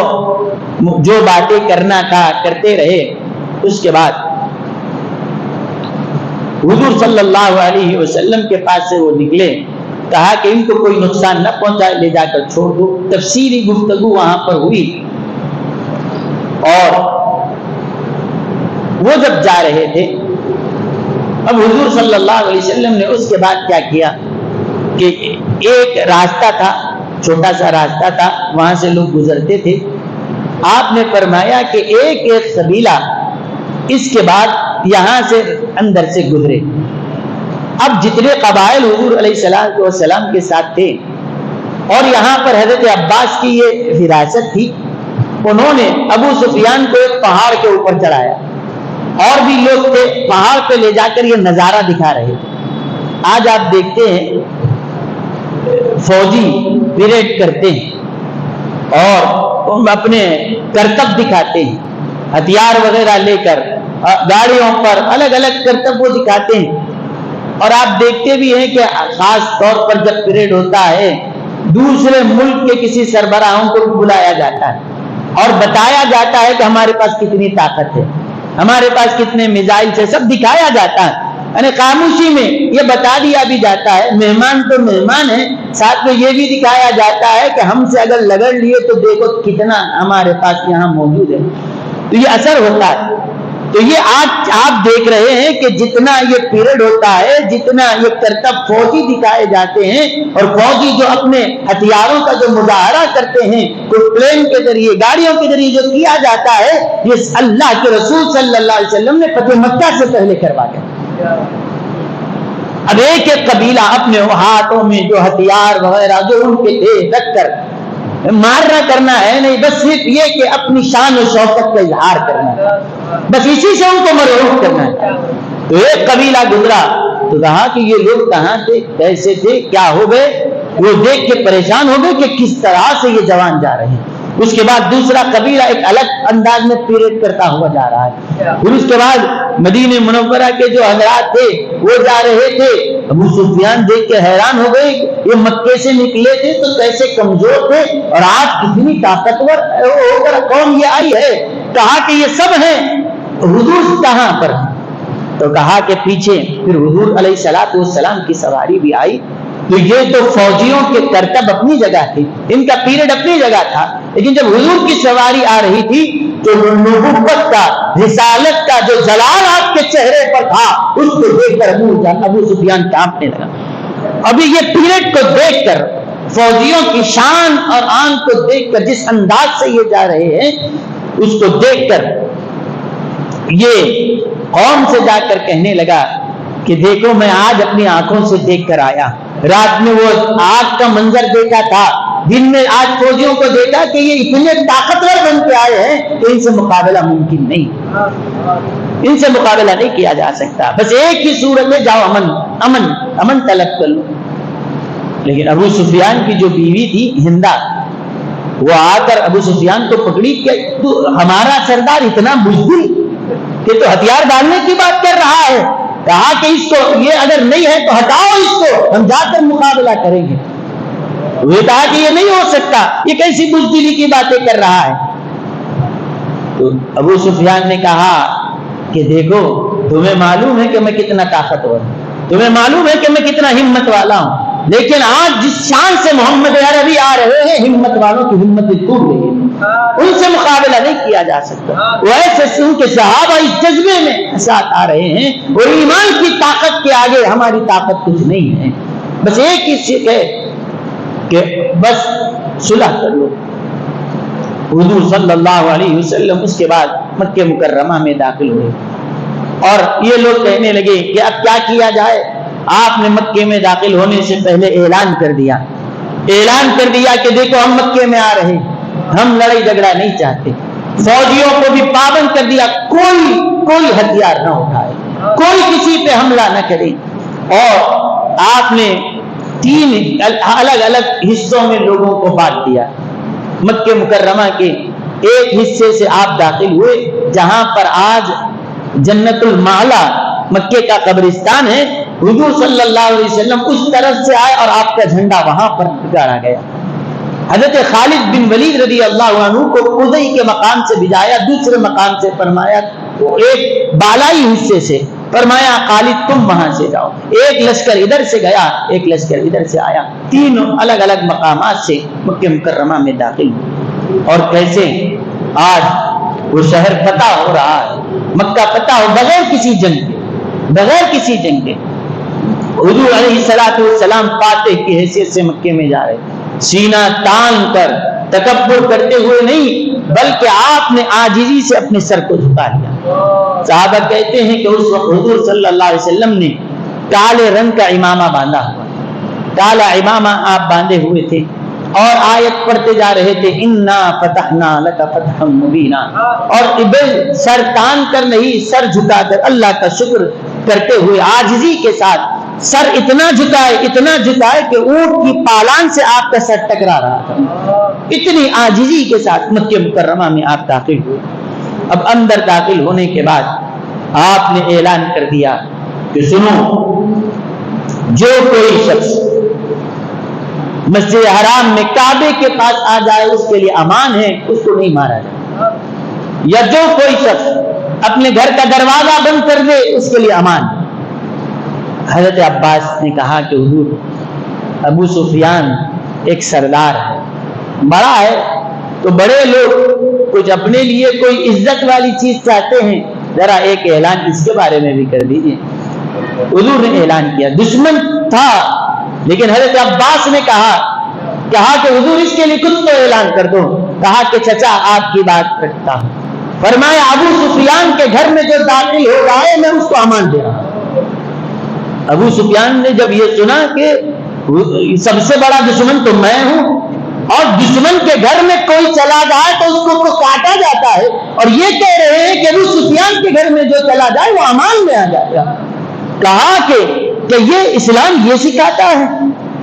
جو باتیں کرنا تھا کرتے رہے۔ اس کے بعد حضور صلی اللہ علیہ وسلم کے پاس سے وہ نکلے، کہا کہ ان کو کوئی نقصان نہ پہنچائے، لے جا کر چھوڑ دو۔ تفصیلی گفتگو وہاں پر ہوئی، اور وہ جب جا رہے تھے اب حضور صلی اللہ علیہ وسلم نے اس کے بعد کیا کیا کہ ایک راستہ تھا، چھوٹا سا راستہ تھا، وہاں سے لوگ گزرتے تھے۔ آپ نے فرمایا کہ ایک ایک قبیلہ اس کے بعد یہاں سے اندر سے گزرے۔ اب جتنے قبائل حضور علیہ السلام کے ساتھ تھے، اور یہاں پر حضرت عباس کی یہ فراست تھی، انہوں نے ابو سفیان کو ایک پہاڑ کے اوپر چڑھایا اور بھی لوگ تھے پہاڑ پہ لے جا کر یہ نظارہ دکھا رہے تھے. آج آپ دیکھتے ہیں فوجی پریڈ کرتے ہیں اور اپنے کرتب دکھاتے ہیں, ہتھیار وغیرہ لے کر گاڑیوں پر الگ الگ کرتب وہ دکھاتے ہیں. اور آپ دیکھتے بھی ہیں کہ خاص طور پر جب پریڈ ہوتا ہے دوسرے ملک کے کسی سربراہوں کو بلایا جاتا ہے اور بتایا جاتا ہے کہ ہمارے پاس کتنی طاقت ہے, ہمارے پاس کتنے میزائل سے, سب دکھایا جاتا ہے. یعنی خاموشی میں یہ بتا دیا بھی جاتا ہے, مہمان تو مہمان ہے, ساتھ میں یہ بھی دکھایا جاتا ہے کہ ہم سے اگر لگڑ لیے تو دیکھو کتنا ہمارے پاس یہاں موجود ہے. تو یہ اثر ہوتا ہے. تو یہ آج آپ دیکھ رہے ہیں کہ جتنا یہ پیریڈ ہوتا ہے, جتنا یہ کرتب فوجی دکھائے جاتے ہیں, اور فوجی جو اپنے ہتھیاروں کا جو مظاہرہ کرتے ہیں کوئی پلین کے ذریعے, گاڑیوں کے ذریعے جو کیا جاتا ہے, یہ اللہ کے رسول صلی اللہ علیہ وسلم نے فتح مکہ سے پہلے کروا دیا. اب ایک ایک قبیلہ اپنے ہاتھوں میں جو ہتھیار وغیرہ جو ان کے تھے رکھ کر مارنا کرنا ہے نہیں, بس صرف یہ کہ اپنی شان و شوکت کا اظہار کرنا ہے, بس اسی سے ان کو مرعوب کرنا ہے. تو ایک قبیلہ گزرا تو کہا کہ یہ لوگ کہاں تھے, کیسے تھے, کیا ہو گئے. وہ دیکھ کے پریشان ہو گئے کہ کس طرح سے یہ جوان جا رہے ہیں. اس کے بعد دوسرا قبیلہ ایک الگ انداز میں پیریڈ کرتا ہوا جا رہا ہے. پھر اس کے بعد مدینہ منورہ کے جو حضرات تھے وہ جا رہے تھے. ابو سفیان دیکھ کے حیران ہو گئے, یہ مکے سے نکلے تھے تو کیسے کمزور تھے اور آج کتنی طاقتور ہو کر قوم یہ آئی ہے. کہا کہ یہ سب ہیں, حضور کہاں پر ہیں؟ تو کہا کہ پیچھے. پھر حضور علیہ الصلوۃ والسلام کی سواری بھی آئی. تو یہ تو فوجیوں کے کرتب اپنی جگہ تھے, ان کا پیریڈ اپنی جگہ تھا, لیکن جب حضور کی سواری آ رہی تھی تو نبوت کا, رسالت کا جو جلال آپ کے چہرے پر تھا اس کو دیکھ کر ابو سفیان کانپنے لگا. ابھی یہ پیریڈ کو دیکھ کر, فوجیوں کی شان اور آن کو دیکھ کر, جس انداز سے یہ جا رہے ہیں اس کو دیکھ کر یہ قوم سے جا کر کہنے لگا کہ دیکھو میں آج اپنی آنکھوں سے دیکھ کر آیا. رات میں وہ آگ کا منظر دیکھا تھا, دن میں آج فوجیوں کو دیکھا کہ یہ اتنے طاقتور بن کے آئے ہیں کہ ان سے مقابلہ ممکن نہیں, ان سے مقابلہ نہیں کیا جا سکتا. بس ایک ہی صورت میں جاؤ, امن امن امن طلب کر لو. لیکن ابو سفیان کی جو بیوی تھی ہندا, وہ آ کر ابو سفیان کو پکڑی کہ تو ہمارا سردار اتنا بزدل کہ تو ہتھیار ڈالنے کی بات کر رہا ہے. کہا کہ اس کو, یہ اگر نہیں ہے تو ہٹاؤ اس کو, ہم جا کر مقابلہ کریں گے. وہ کہا کہ یہ نہیں ہو سکتا, یہ کیسی بزدلی کی باتیں کر رہا ہے. تو ابو سفیان نے کہا کہ دیکھو تمہیں معلوم ہے کہ میں کتنا طاقتور ہوں, تمہیں معلوم ہے کہ میں کتنا ہمت والا ہوں, لیکن آج جس شان سے محمد عربی آ رہے ہیں ہمت والوں کی ہمت ٹوٹ گئی ہے, ان سے مقابلہ نہیں کیا جا سکتا. وہ ایسے ان کے صحابہ اس جذبے میں ساتھ آ رہے ہیں, اور ایمان کی طاقت کے آگے ہماری طاقت کچھ نہیں ہے. بس ایک ہی چیز ہے کہ بس صلح کر لو. حضور صلی اللہ علیہ وسلم اس کے بعد مکہ مکرمہ میں داخل ہوئے, اور یہ لوگ کہنے لگے کہ اب کیا کیا جائے. آپ نے مکے میں داخل ہونے سے پہلے اعلان کر دیا کہ دیکھو ہم مکے میں آ رہے ہیں, ہم لڑائی جھگڑا نہیں چاہتے. فوجیوں کو بھی پابند کر دیا, کوئی ہتھیار نہ اٹھائے, کوئی کسی پہ حملہ نہ کرے. اور آپ نے 3 الگ الگ حصوں میں لوگوں کو بانٹ دیا. مکہ مکرمہ کے ایک حصے سے آپ داخل ہوئے جہاں پر آج جنت المعلا مکے کا قبرستان ہے. حضور صلی اللہ علیہ وسلم اس طرف سے آئے اور آپ کا جھنڈا وہاں پر گاڑا گیا. حضرت خالد بن ولید رضی اللہ عنہ کو قضی کے مقام سے بھجایا, دوسرے مقام سے فرمایا, ایک بالائی حصے سے فرمایا خالد تم وہاں سے جاؤ. ایک لشکر ادھر سے گیا, ایک لشکر ادھر سے آیا, 3 الگ الگ مقامات سے مکہ مکرمہ میں داخل ہوئے. اور کیسے آج وہ شہر فتح ہو رہا ہے, مکہ فتح ہو بغیر کسی جنگ کے. حضور علیہ الصلوۃ والسلام فاتح کی حیثیت سے مکے میں جا رہے, سینہ تان کر تکبر کرتے ہوئے نہیں, بلکہ آپ نے عاجزی سے اپنے سر کو جھکا لیا. صحابہ کہتے ہیں کہ اس وقت حضور صلی اللہ علیہ وسلم نے کالے رنگ کا امامہ باندھا ہوا, کالا امامہ آپ باندھے ہوئے تھے, اور آیت پڑھتے جا رہے تھے انا فتحنا لک فتحا مبینا، اور سر تان کر نہیں، سر جھکا کر اللہ کا شکر کرتے ہوئے عاجزی کے ساتھ سر اتنا جھکائے کہ اونٹ کی پالان سے آپ کا سر ٹکرا رہا تھا، اتنی عاجزی کے ساتھ مکہ مکرمہ میں آپ داخل ہوئے۔ اب اندر داخل ہونے کے بعد آپ نے اعلان کر دیا کہ سنو، جو کوئی شخص مسجد حرام میں کعبے کے پاس آ جائے اس کے لیے امان ہے، اس کو نہیں مارا جائے، یا جو کوئی شخص اپنے گھر کا دروازہ بند کر دے اس کے لیے امان ہے۔ حضرت عباس نے کہا کہ حضور، ابو سفیان ایک سردار ہے، بڑا ہے، تو بڑے لوگ کچھ اپنے لیے کوئی عزت والی چیز چاہتے ہیں، ذرا ایک اعلان اس کے بارے میں بھی کر دیجئے۔ حضور نے اعلان کیا، دشمن تھا لیکن حضرت عباس نے کہا کہ حضور اس کے لیے کچھ تو اعلان کر دو۔ کہا کہ چچا آپ کی بات رکھتا ہوں۔ فرمایا ابو سفیان کے گھر میں جو داخل ہو رہا ہے میں اس کو امان دے رہا ہوں۔ ابو سفیان نے جب یہ سنا کہ سب سے بڑا دشمن تو میں ہوں اور دشمن کے گھر میں کوئی چلا جائے تو اس کو کاٹا جاتا ہے، اور یہ کہہ رہے ہیں کہ ابو سفیان کے گھر میں جو چلا جائے وہ امان میں آ جائے گا، کہا کہ یہ اسلام یہ سکھاتا ہے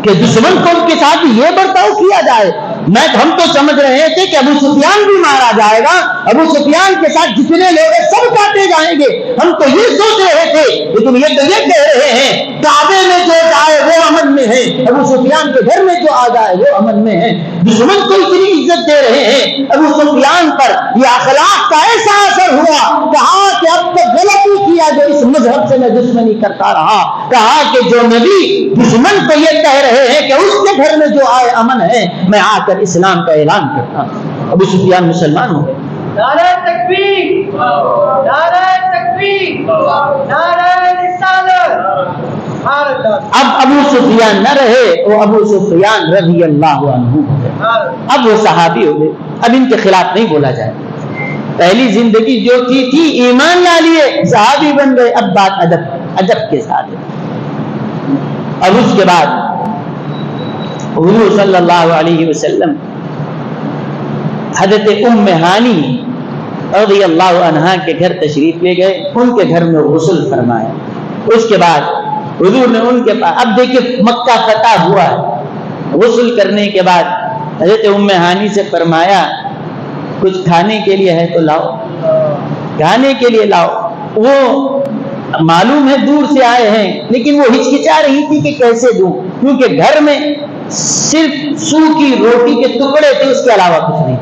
کہ دشمن کو ان کے ساتھ یہ برتاؤ کیا جائے۔ ہم تو سمجھ رہے تھے کہ ابو سفیان بھی مارا جائے گا، ابو سفیان کے ساتھ جتنے لوگ ہیں سب کاٹے جائیں گے، ہم تو یہ سوچ رہے تھے، لیکن یہ تو یہ کہہ رہے ہیں کعبے میں جو جائے وہ امن میں ہے، ابو سفیان کے گھر میں جو آ جائے وہ امن میں ہے۔ دشمن کو اتنی عزت دے رہے ہیں، ابو سفیان پر یہ اخلاق کا ایسا اثر ہوا، کہا کہ اب تو غلطی کیا جو اس مذہب سے میں دشمنی کرتا رہا۔ کہا کہ جو نبی دشمن کو یہ کہہ رہے ہیں کہ اس کے گھر میں جو آئے امن ہے، میں آ کر اسلام کا اعلان کرتا ہوں۔ ابو سفیان مسلمان ہو گئے۔ نعرہ تکبیر، نعرہ تکبیر، نعرہ رسالت۔ اب ابو سفیان نہ رہے، وہ ابو سفیان رضی اللہ عنہ ہو گئے، اب وہ صحابی ہو گئے، اب ان کے خلاف نہیں بولا جائے۔ پہلی زندگی جو تھی ایمان لا لیے، صحابی بن گئے، اب بات ادب کے ساتھ ہے۔ اب اس کے بعد حضور صلی اللہ علیہ وسلم حضرت ام ہانی رضی اللہ عنہا کے گھر تشریف لے گئے، ان کے گھر میں غسل فرمایا۔ اس کے بعد حضور نے ان کے پاس، اب دیکھیں مکہ فتح ہوا ہے، غسل کرنے کے بعد حضرت ام ہانی سے فرمایا کچھ کھانے کے لیے ہے تو لاؤ، کھانے کے لیے لاؤ۔ وہ معلوم ہے دور سے آئے ہیں لیکن وہ ہچکچا رہی تھی کہ کیسے دوں، کیونکہ گھر میں صرف سوکھی روٹی کے ٹکڑے تھے، اس کے علاوہ کچھ نہیں۔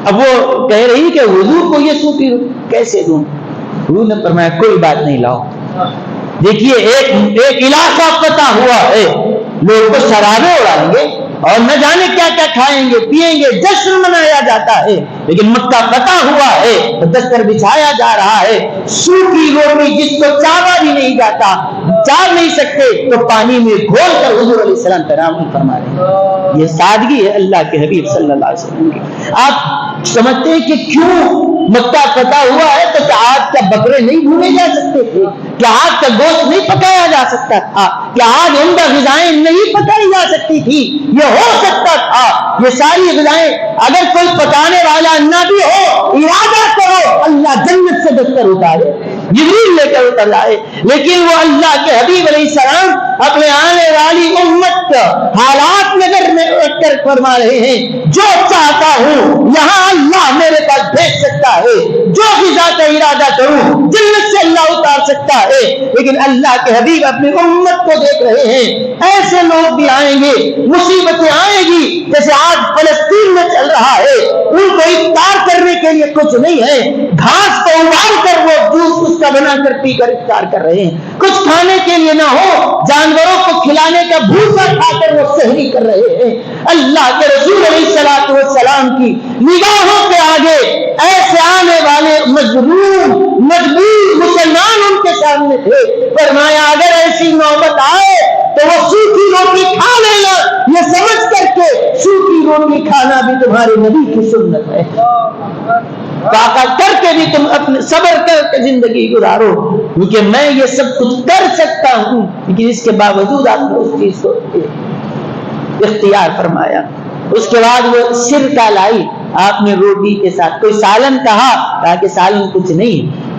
اب وہ کہہ رہی کہ حضور کو یہ سوکھی کیسے دوں؟ حضور نے فرمایا کوئی بات نہیں، لاؤ۔ دیکھیے ایک علاقہ فتح ہوا ہے، لوگ تو شرابیں اڑائیں گے اور نہ جانے کیا کیا کھائیں گے پیئیں گے، جشن منایا جاتا ہے، لیکن مکہ فتح ہوا ہے، دستر بچھایا جا رہا ہے، سوکھی روٹی جس کو چاوا بھی نہیں جاتا، چاو نہیں سکتے تو پانی میں گھول کر حضور علیہ السلام تناول فرما رہے ہیں۔ یہ سادگی ہے اللہ کے حبیب صلی اللہ علیہ وسلم کی۔ آپ سمجھتے ہیں کہ کیوں مکہ فتح ہوا ہے تو کیا آج کا بکرے نہیں بھونے جا سکتے تھے؟ کیا آج کا گوشت نہیں پکایا جا سکتا تھا؟ کیا آج عمدہ غذائیں نہیں پکائی جا سکتی تھی؟ یہ ہو سکتا تھا۔ یہ ساری غذائیں اگر کوئی پکانے والا نہ بھی ہو، ارادہ کرو اللہ جنت سے دستر اتارے، جبریل لے کر اتر آئے، لیکن وہ اللہ کے حبیب علیہ السلام اپنے آنے والی امت کا حالات نظر میں رکھ کر فرما رہے ہیں جو چاہتا ہوں یہاں اللہ میرے پاس بھیج سکتا ہے، جو غذا کا ارادہ کروں جنت سے اللہ اتار سکتا ہے۔ لیکن اللہ کے حبیب اپنی امت کو دیکھ رہے ہیں، ایسے لوگ بھی آئیں گے، مصیبتیں آئیں گی، جیسے آج فلسطین میں چل رہا ہے، ان کو افطار کرنے کے لیے کچھ نہیں ہے، گھاس کو ابال کر وہ جوس اس کا بنا کر پی کر افطار کر رہے ہیں، کچھ کھانے کے لیے نہ ہو، جانوروں کو کھلانے کا بھوسا کھا کر وہ سحری کر رہے ہیں۔ اللہ کے رسول علیہ الصلوۃ والسلام کی نگاہوں کے آگے ایسے آنے والے مظلوم مجبور مسلمان ان کے سامنے تھے۔ فرمایا اگر ایسی نوبت آئے تو وہ سوکھی روٹی کھا لینا، یہ سمجھ کر کے سوکھی روٹی کھانا بھی تمہارے نبی کی سنت ہے، طاقت کر کے بھی تم اپنے صبر کر کے زندگی گزارو، کیونکہ میں یہ سب کچھ کر سکتا ہوں، لیکن اس کے باوجود آپ نے اس چیز کو اختیار فرمایا. اس کے بعد وہ سرکہ لائی آپ نے روٹی کے ساتھ. کوئی سالن کہا کہ سالن کچھ نہیں,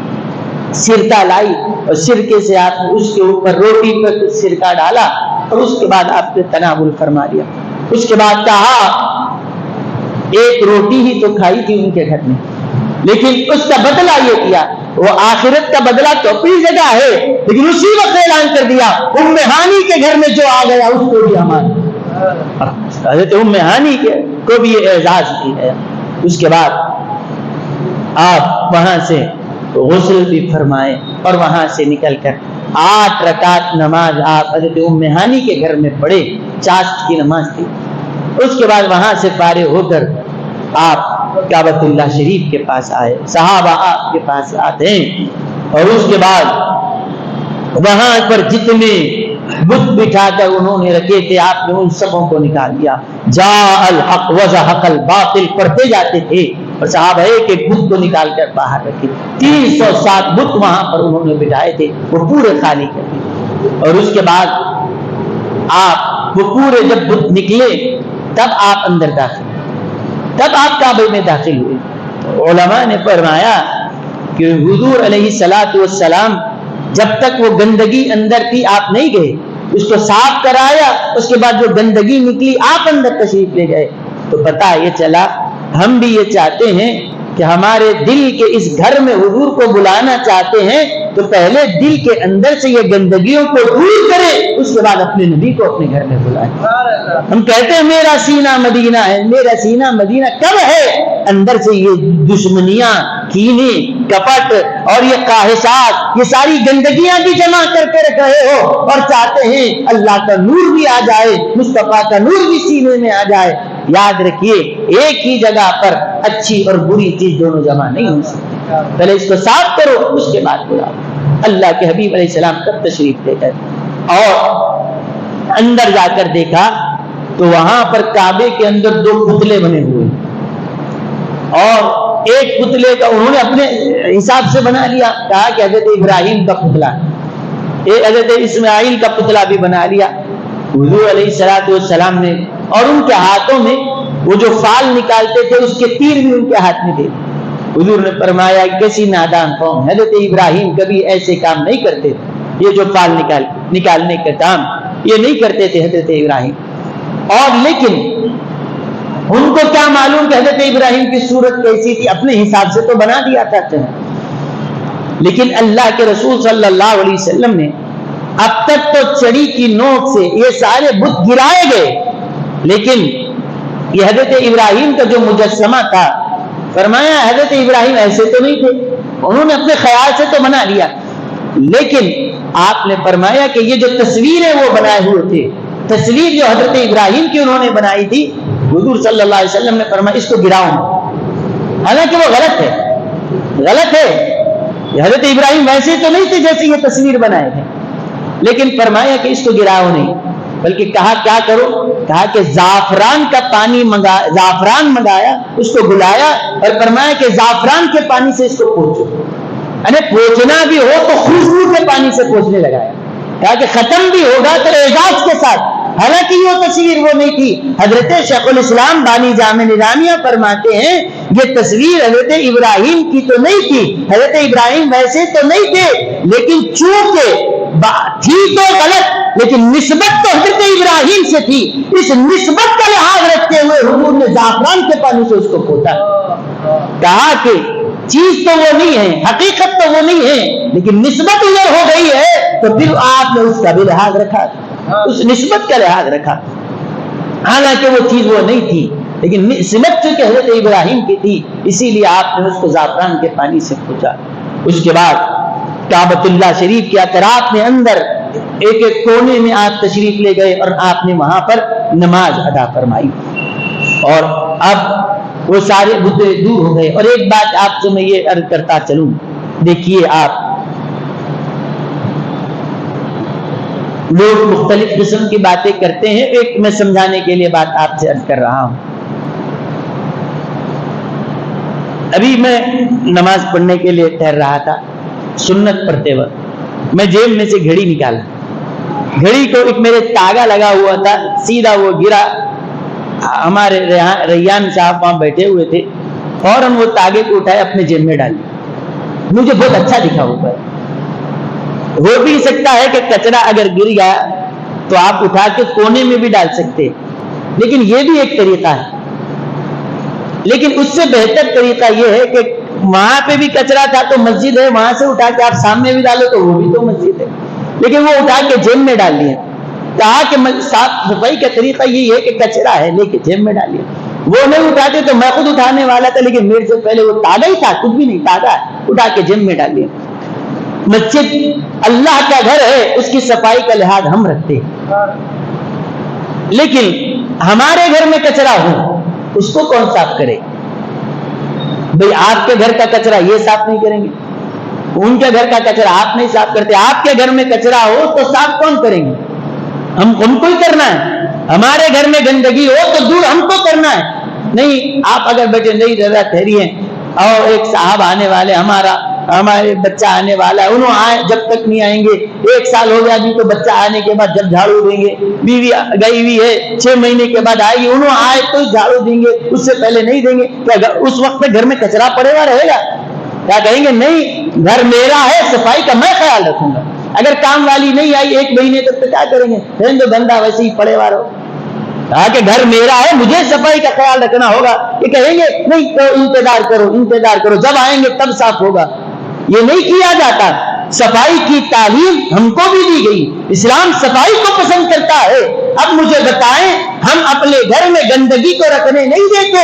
سرکہ لائی اور سرکے سے آپ نے اس کے اوپر روٹی پر کچھ سرکہ ڈالا اور اس کے بعد آپ نے تناول فرما لیا. اس کے بعد کہا ایک روٹی ہی تو کھائی تھی ان کے گھر میں, لیکن اس کا بدلہ یہ کیا, وہ آخرت کا بدلہ تو اپنی جگہ ہے, لیکن اسی وقت اعلان کر دیا ام ہانی کے گھر میں جو آ گیا اس کو بھی ہمارا. حضرت ام ہانی کو بھی یہ اعزاز دی ہے. اس کے بعد آپ وہاں سے غسل بھی فرمائے اور وہاں سے نکل کر 8 رکعت نماز آپ حضرت ام ہانی کے گھر میں پڑھے, چاشت کی نماز تھی. اس کے بعد وہاں سے فارغ ہو کر آپ کعبۃ اللہ شریف کے پاس آئے, صحابہ آپ کے پاس آتے ہیں, اور اس کے بعد وہاں پر جتنے بت بٹھا کر انہوں نے رکھے تھے آپ نے ان سبوں کو نکال دیا. جاء الحق وزهق الباطل پڑھتے جاتے تھے اور صحابہ ایک ایک بت کو نکال کر باہر رکھے. 307 بت وہاں پر انہوں نے بٹھائے تھے, وہ پورے خالی کر دیے. اور اس کے بعد آپ وہ پورے جب بت نکلے تب آپ اندر داخل, تب آپ کعبے میں داخل ہوئے. علماء نے فرمایا کہ حضور علیہ الصلوۃ والسلام جب تک وہ گندگی اندر تھی آپ نہیں گئے, اس کو صاف کرایا, اس کے بعد جو گندگی نکلی آپ اندر تشریف لے گئے. تو پتہ یہ چلا ہم بھی یہ چاہتے ہیں کہ ہمارے دل کے اس گھر میں حضور کو بلانا چاہتے ہیں تو پہلے دل کے اندر سے یہ گندگیوں کو دور کریں, اس کے بعد اپنے نبی کو اپنے گھر میں بلائیں. ہم کہتے ہیں میرا سینہ مدینہ ہے, میرا سینہ مدینہ کب ہے؟ اندر سے یہ دشمنیاں, کینے, کپٹ اور یہ خواہشات, یہ ساری گندگیاں بھی جمع کر کے رکھ رہے ہو اور چاہتے ہیں اللہ کا نور بھی آ جائے, مصطفیٰ کا نور بھی سینے میں آ جائے. یاد رکھیے ایک ہی جگہ پر اچھی اور بری چیز دونوں جمع نہیں ہو سکتی. پہلے اس کو صاف کرو, اس کے بعد بلاؤ. اللہ کے حبیب علیہ السلام تب تشریف لے گئے اور اندر جا کر دیکھا تو وہاں پر کعبے کے اندر 2 پتلے بنے ہوئے, اور ایک پتلے کا انہوں نے اپنے حساب سے بنا لیا, کہا کہ حضرت ابراہیم کا پتلا, ایک حضرت اسماعیل کا پتلا بھی بنا لیا. حضور علیہ الصلوۃ والسلام نے, اور ان کے ہاتھوں میں وہ جو فال نکالتے تھے اس کے تیر بھی ان کے ہاتھ میں تھے. حضور نے فرمایا کیسی نادان قوم, حضرت ابراہیم کبھی ایسے کام نہیں کرتے, یہ جو فال نکالنے کا کام یہ نہیں کرتے تھے حضرت ابراہیم. اور لیکن ان کو کیا معلوم کہ حضرت ابراہیم کی صورت کیسی تھی, اپنے حساب سے تو بنا دیا کرتے ہیں. لیکن اللہ کے رسول صلی اللہ علیہ وسلم نے اب تک تو چڑی کی نوک سے یہ سارے بت گرائے گئے, لیکن یہ حضرت ابراہیم کا جو مجسمہ تھا, فرمایا حضرت ابراہیم ایسے تو نہیں تھے, انہوں نے اپنے خیال سے تو بنا لیا. لیکن آپ نے فرمایا کہ یہ جو تصویریں وہ بنائے ہوئے تھے, تصویر جو حضرت ابراہیم کی انہوں نے بنائی تھی, حضور صلی اللہ علیہ وسلم نے فرمایا اس کو گراؤ. حالانکہ وہ غلط ہے, غلط ہے. حضرت ابراہیم ویسے تو نہیں تھے جیسے یہ تصویر بنائے تھے, لیکن فرمایا کہ اس کو گراؤ نہیں, بلکہ کہا کیا کرو, کہا کہ زعفران کا پانی زعفران منگایا, اس کو گلایا اور فرمایا کہ زعفران کے پانی سے اس کو پوچھو. یعنی پوچھنا بھی ہو تو خوشبو کے پانی سے پوچھنے لگایا, کہا کہ ختم بھی ہوگا تو اعجاز کے ساتھ. حالانکہ یہ تصویر وہ نہیں تھی. حضرت شیخ الاسلام بانی جامع نظامیہ فرماتے ہیں یہ تصویر حضرت ابراہیم کی تو نہیں تھی, حضرت ابراہیم ویسے تو نہیں تھے, لیکن چونکہ تھی تو غلط لیکن نسبت تو حضرت ابراہیم سے تھی, اس نسبت کا لحاظ رکھتے ہوئے حضور نے زعفران کے پانی سے اس کو پوچھا. کہا کہ چیز تو وہ نہیں ہے, حقیقت تو وہ نہیں ہے, لیکن نسبت ادھر ہو گئی ہے تو پھر آپ نے اس کا بھی لحاظ رکھا, اس نسبت کا لحاظ رکھا. حالانکہ وہ چیز وہ نہیں تھی, لیکن نسبت چونکہ حضرت ابراہیم کی تھی اسی لیے آپ نے اس کو زعفران کے پانی سے پوچھا. اس کے بعد کعبۃ اللہ شریف کے اطراف میں اندر ایک ایک کونے میں آپ تشریف لے گئے اور آپ نے وہاں پر نماز ادا فرمائی. اور اب وہ سارے بت دور ہو گئے. اور ایک بات آپ سے میں یہ عرض کرتا چلوں, دیکھیے آپ لوگ مختلف قسم کی باتیں کرتے ہیں, ایک میں سمجھانے کے لیے بات آپ سے عرض کر رہا ہوں. ابھی میں نماز پڑھنے کے لیے ٹھہر رہا تھا, سنت پڑھتے وقت میں جیب میں سے گھڑی نکالا, گھڑی کو ایک میرے تاگا لگا ہوا تھا، سیدھا وہ گرا. ہمارے ریان صاحب وہاں بیٹھے ہوئے تھے، فوراً وہ تاگے کو اٹھائے اپنے جیب میں ڈال دیا. مجھے بہت اچھا دکھا ہوا ہے. ہو بھی سکتا ہے کہ کچرا اگر گر گیا تو آپ اٹھا کے کونے میں بھی ڈال سکتے، لیکن یہ بھی ایک طریقہ ہے. لیکن اس سے بہتر طریقہ یہ ہے کہ وہاں پہ بھی کچرا تھا تو مسجد ہے، وہاں سے اٹھا کے آپ سامنے بھی ڈالو تو وہ بھی تو مسجد ہے، لیکن وہ اٹھا کے جیب میں ڈال لیا. کہا کہ صاف صفائی کا طریقہ یہی ہے کہ کچرا ہے لے کے جیب میں ڈال لیا. وہ نہیں اٹھاتے تو میں خود اٹھانے والا تھا، لیکن میرے سے پہلے وہ تاگا ہی تھا، کچھ بھی نہیں، تاگا اٹھا کے جیب میں ڈال لیا. مسجد اللہ کا گھر ہے، اس کی صفائی کا لحاظ ہم رکھتے ہیں، لیکن ہمارے گھر میں کچرا ہو اس کو کون صاف کرے؟ بھئی آپ کے گھر کا کچرا یہ صاف نہیں کریں گے، ان کے گھر کا کچرا آپ نہیں صاف کرتے. آپ کے گھر میں کچرا ہو تو صاف کون کریں گے؟ ہم کو ہی کرنا ہے. ہمارے گھر میں گندگی ہو تو دور ہم کو کرنا ہے. نہیں آپ اگر بیٹھے نہیں ذرا ٹھہریے، اور ایک صاحب آنے والے، ہمارے بچہ آنے والا ہے، انہوں آئے جب تک نہیں آئیں گے، 1 سال ہو گیا جی، تو بچہ آنے کے بعد جب جھاڑو دیں گے، بیوی گئی ہوئی ہے 6 مہینے کے بعد آئے گی، انہوں آئے تو جھاڑو دیں گے، اس سے پہلے نہیں دیں گے. کیا اس وقت گھر میں کچرا پڑے ہوا رہے گا؟ کیا کہیں گے نہیں گھر میرا ہے، صفائی کا میں خیال رکھوں گا. اگر کام والی نہیں آئی 1 مہینے تک تو کیا کریں گے؟ تو گندا ویسے ہی پڑے ہوا رہو. کہا کہ گھر میرا ہے، مجھے صفائی کا خیال رکھنا ہوگا. یہ کہیں گے نہیں تو انتظار کرو جب آئیں گے تب صاف ہوگا. یہ نہیں کیا جاتا. صفائی کی تعلیم ہم کو بھی دی گئی، اسلام صفائی کو پسند کرتا ہے. اب مجھے بتائیں، ہم اپنے گھر میں گندگی کو رکھنے نہیں دیتے،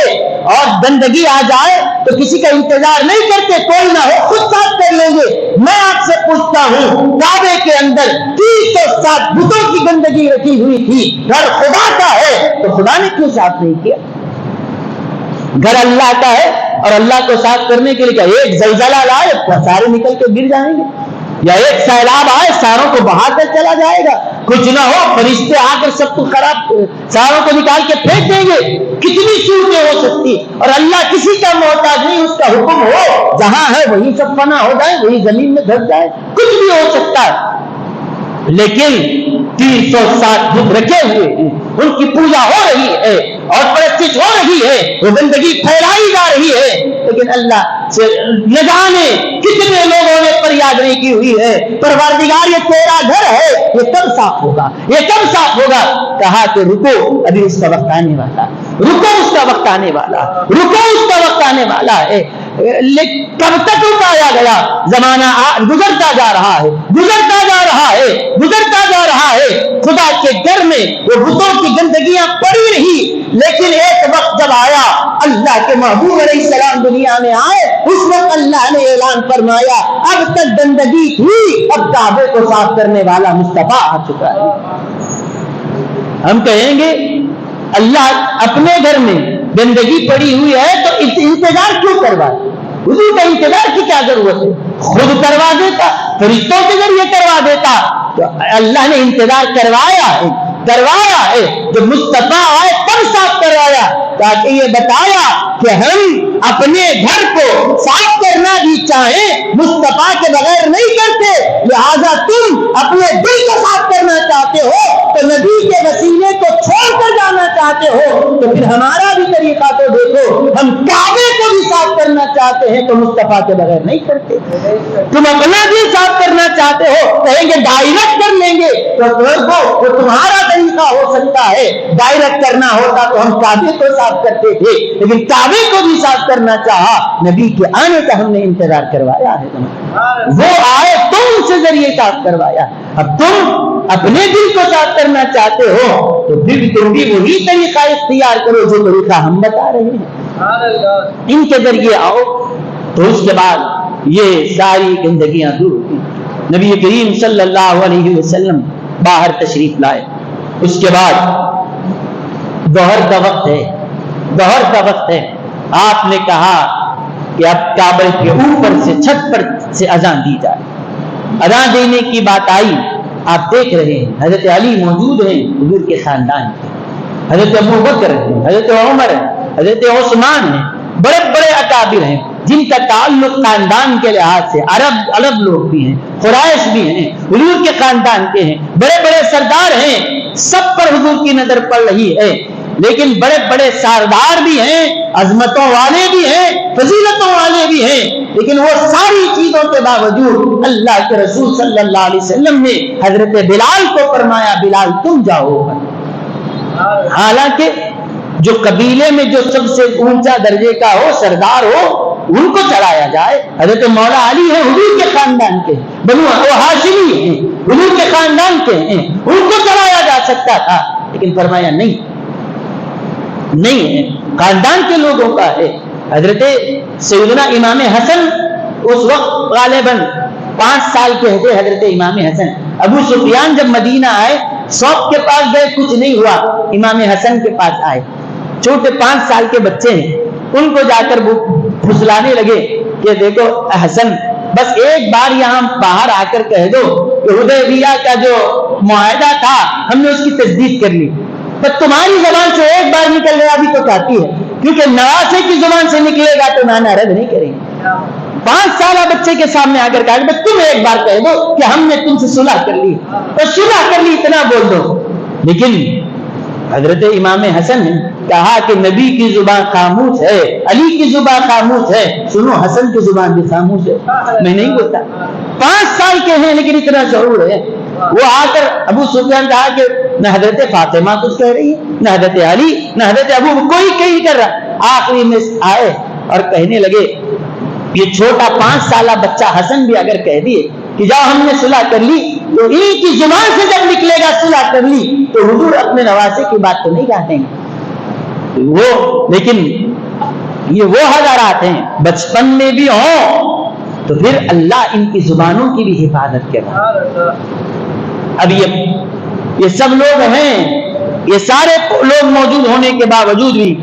اور گندگی آ جائے تو کسی کا انتظار نہیں کرتے، کوئی نہ ہو خود صاف کر لیں گے. میں آپ سے پوچھتا ہوں، کعبے کے اندر 360 بتوں کی گندگی رکھی ہوئی تھی، گھر خدا کا ہے تو خدا نے کیوں صاف نہیں کیا؟ گھر اللہ کا ہے، اور اللہ کو صاف کرنے کے لیے کیا ایک زلزلہ لائے سارے نکل کے گر جائیں گے، یا ایک سیلاب آئے ساروں کو بہا کر چلا جائے گا؟ کچھ نہ ہو فرشتے آ کر سب کو خراب ساروں کو نکال کے پھینک دیں گے. کتنی صورتیں ہو سکتی، اور اللہ کسی کا محتاج نہیں، اس کا حکم ہو جہاں ہے وہی سب فنا ہو جائے، وہی زمین میں دھس جائے، کچھ بھی ہو سکتا ہے. لیکن 360 بت رکھے ہوئے ہیں، ان کی پوجا ہو رہی ہے اور پرستش ہو رہی ہے، وہ گندگی پھیلائی جا رہی ہے، لیکن اللہ سے نہ جانے کتنے لوگوں نے فریاد نہیں کی ہوئی ہے. پروردگار یہ تیرا گھر ہے، یہ کب صاف ہوگا، یہ کب صاف ہوگا؟ کہا کہ رکو ابھی اس کا وقت آنے والا، رکو اس کا وقت آنے والا، رکو اس کا وقت آنے والا ہے. کب تک رکایا گیا؟ زمانہ گزرتا جا رہا ہے، گزرتا جا رہا ہے، گزرتا جا رہا ہے. خدا کے گھر میں وہ بتوں کی گندگیاں پڑی رہی، لیکن ایک وقت جب آیا اللہ کے محبوب علیہ السلام دنیا میں آئے، اس وقت اللہ نے اعلان فرمایا اب تک گندگی تھی، اب کعبے کو صاف کرنے والا مصطفیٰ آ چکا ہے. ہم کہیں گے اللہ اپنے گھر میں گندگی پڑی ہوئی ہے تو انتظار کیوں کروائے؟ حضور کا انتظار کی کیا ضرورت ہے؟ خود کروا دیتا، فرشتوں کے ذریعے کروا دیتا. تو اللہ نے انتظار کروایا ہے، جب مصطفیٰ آئے تب صاف کروایا، تاکہ یہ بتایا کہ ہم اپنے گھر کو صاف کرنا بھی چاہیں مصطفیٰ کے بغیر نہیں کرتے. لہذا تم اپنے دل کو صاف کرنا چاہتے ہو تو نبی کے وسیلے کو چھوڑ کر جانا چاہتے ہو تو پھر ہمارا بھی طریقہ تو دیکھو. ہم کعبے کو بھی صاف کرنا چاہتے ہیں تو مصطفیٰ کے بغیر نہیں کرتے. تم اپنا بھی صاف کرنا چاہتے ہو، کہیں گے ڈائریکٹ کر لیں گے تو تمہارا طریقہ ہو سکتا ہے. ڈائریکٹ کرنا ہوتا تو ہم کعبے کو صاف کرتے تھے، لیکن کعبے کو بھی صاف کرنا چاہا، نبی کے آنے کا ہم نے انتظار کروایا ہے. وہ آئے تو ان سے ذریعے صاف کروایا. اب تم اپنے دل کو صاف کرنا چاہتے ہو تو پھر تم بھی وہی طریقہ اختیار کرو جو طریقہ ہم بتا رہے ہیں. ان کے ذریعے آؤ تو اس کے بعد یہ ساری گندگیاں دور ہوئی. نبی کریم صلی اللہ علیہ وسلم باہر تشریف لائے. اس کے بعد ظہر کا وقت ہے. آپ نے کہا کہ اب کعبے کے اوپر سے چھت پر سے اذان دی جائے. اذان دینے کی بات آئی. آپ دیکھ رہے ہیں حضرت علی موجود ہیں حضور کے خاندان کے، حضرت ابو بکر ہیں، حضرت عمر ہیں، حضرت عثمان ہیں، بڑے بڑے اکابر ہیں. جن کا تعلق خاندان کے لحاظ سے عرب لوگ بھی ہیں، قریش بھی ہیں، حضور کے خاندان کے ہیں، بڑے بڑے سردار ہیں، سب پر حضور کی نظر پڑ رہی ہے، لیکن بڑے بڑے سردار بھی ہیں، عظمتوں والے بھی ہیں، فضیلتوں والے بھی ہیں، لیکن وہ ساری چیزوں کے باوجود اللہ کے رسول صلی اللہ علیہ وسلم نے حضرت بلال کو فرمایا بلال تم جاؤ۔ حالانکہ جو قبیلے میں جو سب سے اونچا درجے کا ہو، سردار ہو، ان کو چڑھایا جائے۔ حضرت مولا علی ہیں، حضور کے خاندان کے، بنو ہاشمی ہیں، حضور کے خاندان کے ہیں، ان کو چڑھایا جا سکتا تھا، لیکن فرمایا نہیں ہے، خاندان کے لوگوں کا ہے۔ حضرت سیدنا امام حسن اس وقت غالباً 5 سال کے تھے۔ حضرت امام حسن، ابو سفیان جب مدینہ آئے، شوق کے پاس گئے، کچھ نہیں ہوا، امام حسن کے پاس آئے، چھوٹے 5 سال کے بچے ہیں، ان کو جا کر پھسلانے لگے کہ دیکھو حسن، بس ایک بار یہاں باہر آ کر کہہ دو کہ حدیبیہ کا جو معاہدہ تھا ہم نے اس کی تجدید کر لی، پر تمہاری زبان سے ایک بار نکل گیا بھی تو کافی ہے، کیونکہ نواسے کی زبان سے نکلے گا تو مانا رد نہیں کریں گے۔ 5 سالہ بچے کے سامنے آ کر کہا کہ تم ایک بار کہہ دو کہ ہم نے تم سے صلح کر لی، اور صلح کر لی اتنا بول دو۔ لیکن حضرت امام حسن نے کہا کہ نبی کی زبان خاموش ہے، علی کی زبان خاموش ہے، سنو حسن کی زبان بھی خاموش ہے، میں نہیں بولتا۔ 5 سال کے ہیں لیکن اتنا شعور ہے۔ وہ آ کر ابو سفیان کہا کہ نہ حضرت فاطمہ کچھ کہہ رہی ہے، نہ حضرت علی، نہ حضرت ابو، کوئی کہیں کر رہا۔ آخری میں آئے اور کہنے لگے یہ چھوٹا 5 سالہ بچہ حسن بھی اگر کہہ دیے کہ جاؤ ہم نے صلح کر لی، تو ان کی زبان سے جب نکلے گا صلح کر لی، تو حضور اپنے نواسے کی بات تو نہیں کہتے ہیں وہ، لیکن یہ وہ حضرات ہیں بچپن میں بھی ہوں تو پھر اللہ ان کی زبانوں کی بھی حفاظت کرے۔ اب یہ سب لوگ ہیں، یہ سارے لوگ موجود ہونے کے باوجود بھی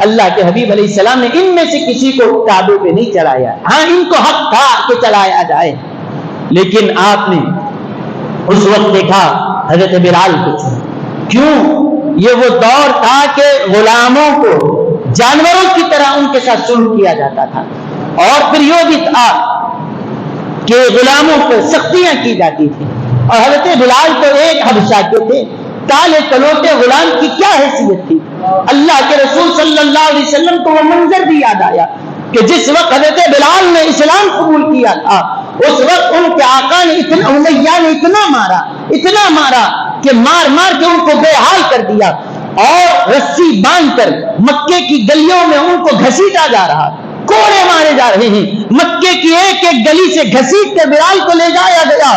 اللہ کے حبیب علیہ السلام نے ان میں سے کسی کو کعبے پہ نہیں چڑھایا۔ ہاں ان کو حق تھا کہ چڑھایا جائے، لیکن آپ نے اس وقت دیکھا حضرت بلال کو چھوڑا۔ کیوں؟ یہ وہ دور تھا کہ غلاموں کو جانوروں کی طرح ان کے ساتھ سلوک کیا جاتا تھا، اور پھر یہ بھی تھا کہ غلاموں پر سختیاں کی جاتی تھی، اور حضرت بلال تو ایک حبشہ کے تھے، کالے کلوٹے غلام کی کیا حیثیت تھی۔ اللہ کے رسول صلی اللہ علیہ وسلم کو وہ منظر بھی یاد آیا کہ جس وقت حضرت بلال نے اسلام قبول کیا تھا، اس وقت ان کے آقا نے اتنا مارا کہ مار کے ان کو بے حال کر دیا، اور رسی باندھ کر مکے کی گلیوں میں ان کو گھسیٹا جا رہا، کوڑے مارے جا رہے ہیں، مکے کی ایک ایک گلی سے گھسیٹ کے بلال کو لے جایا گیا۔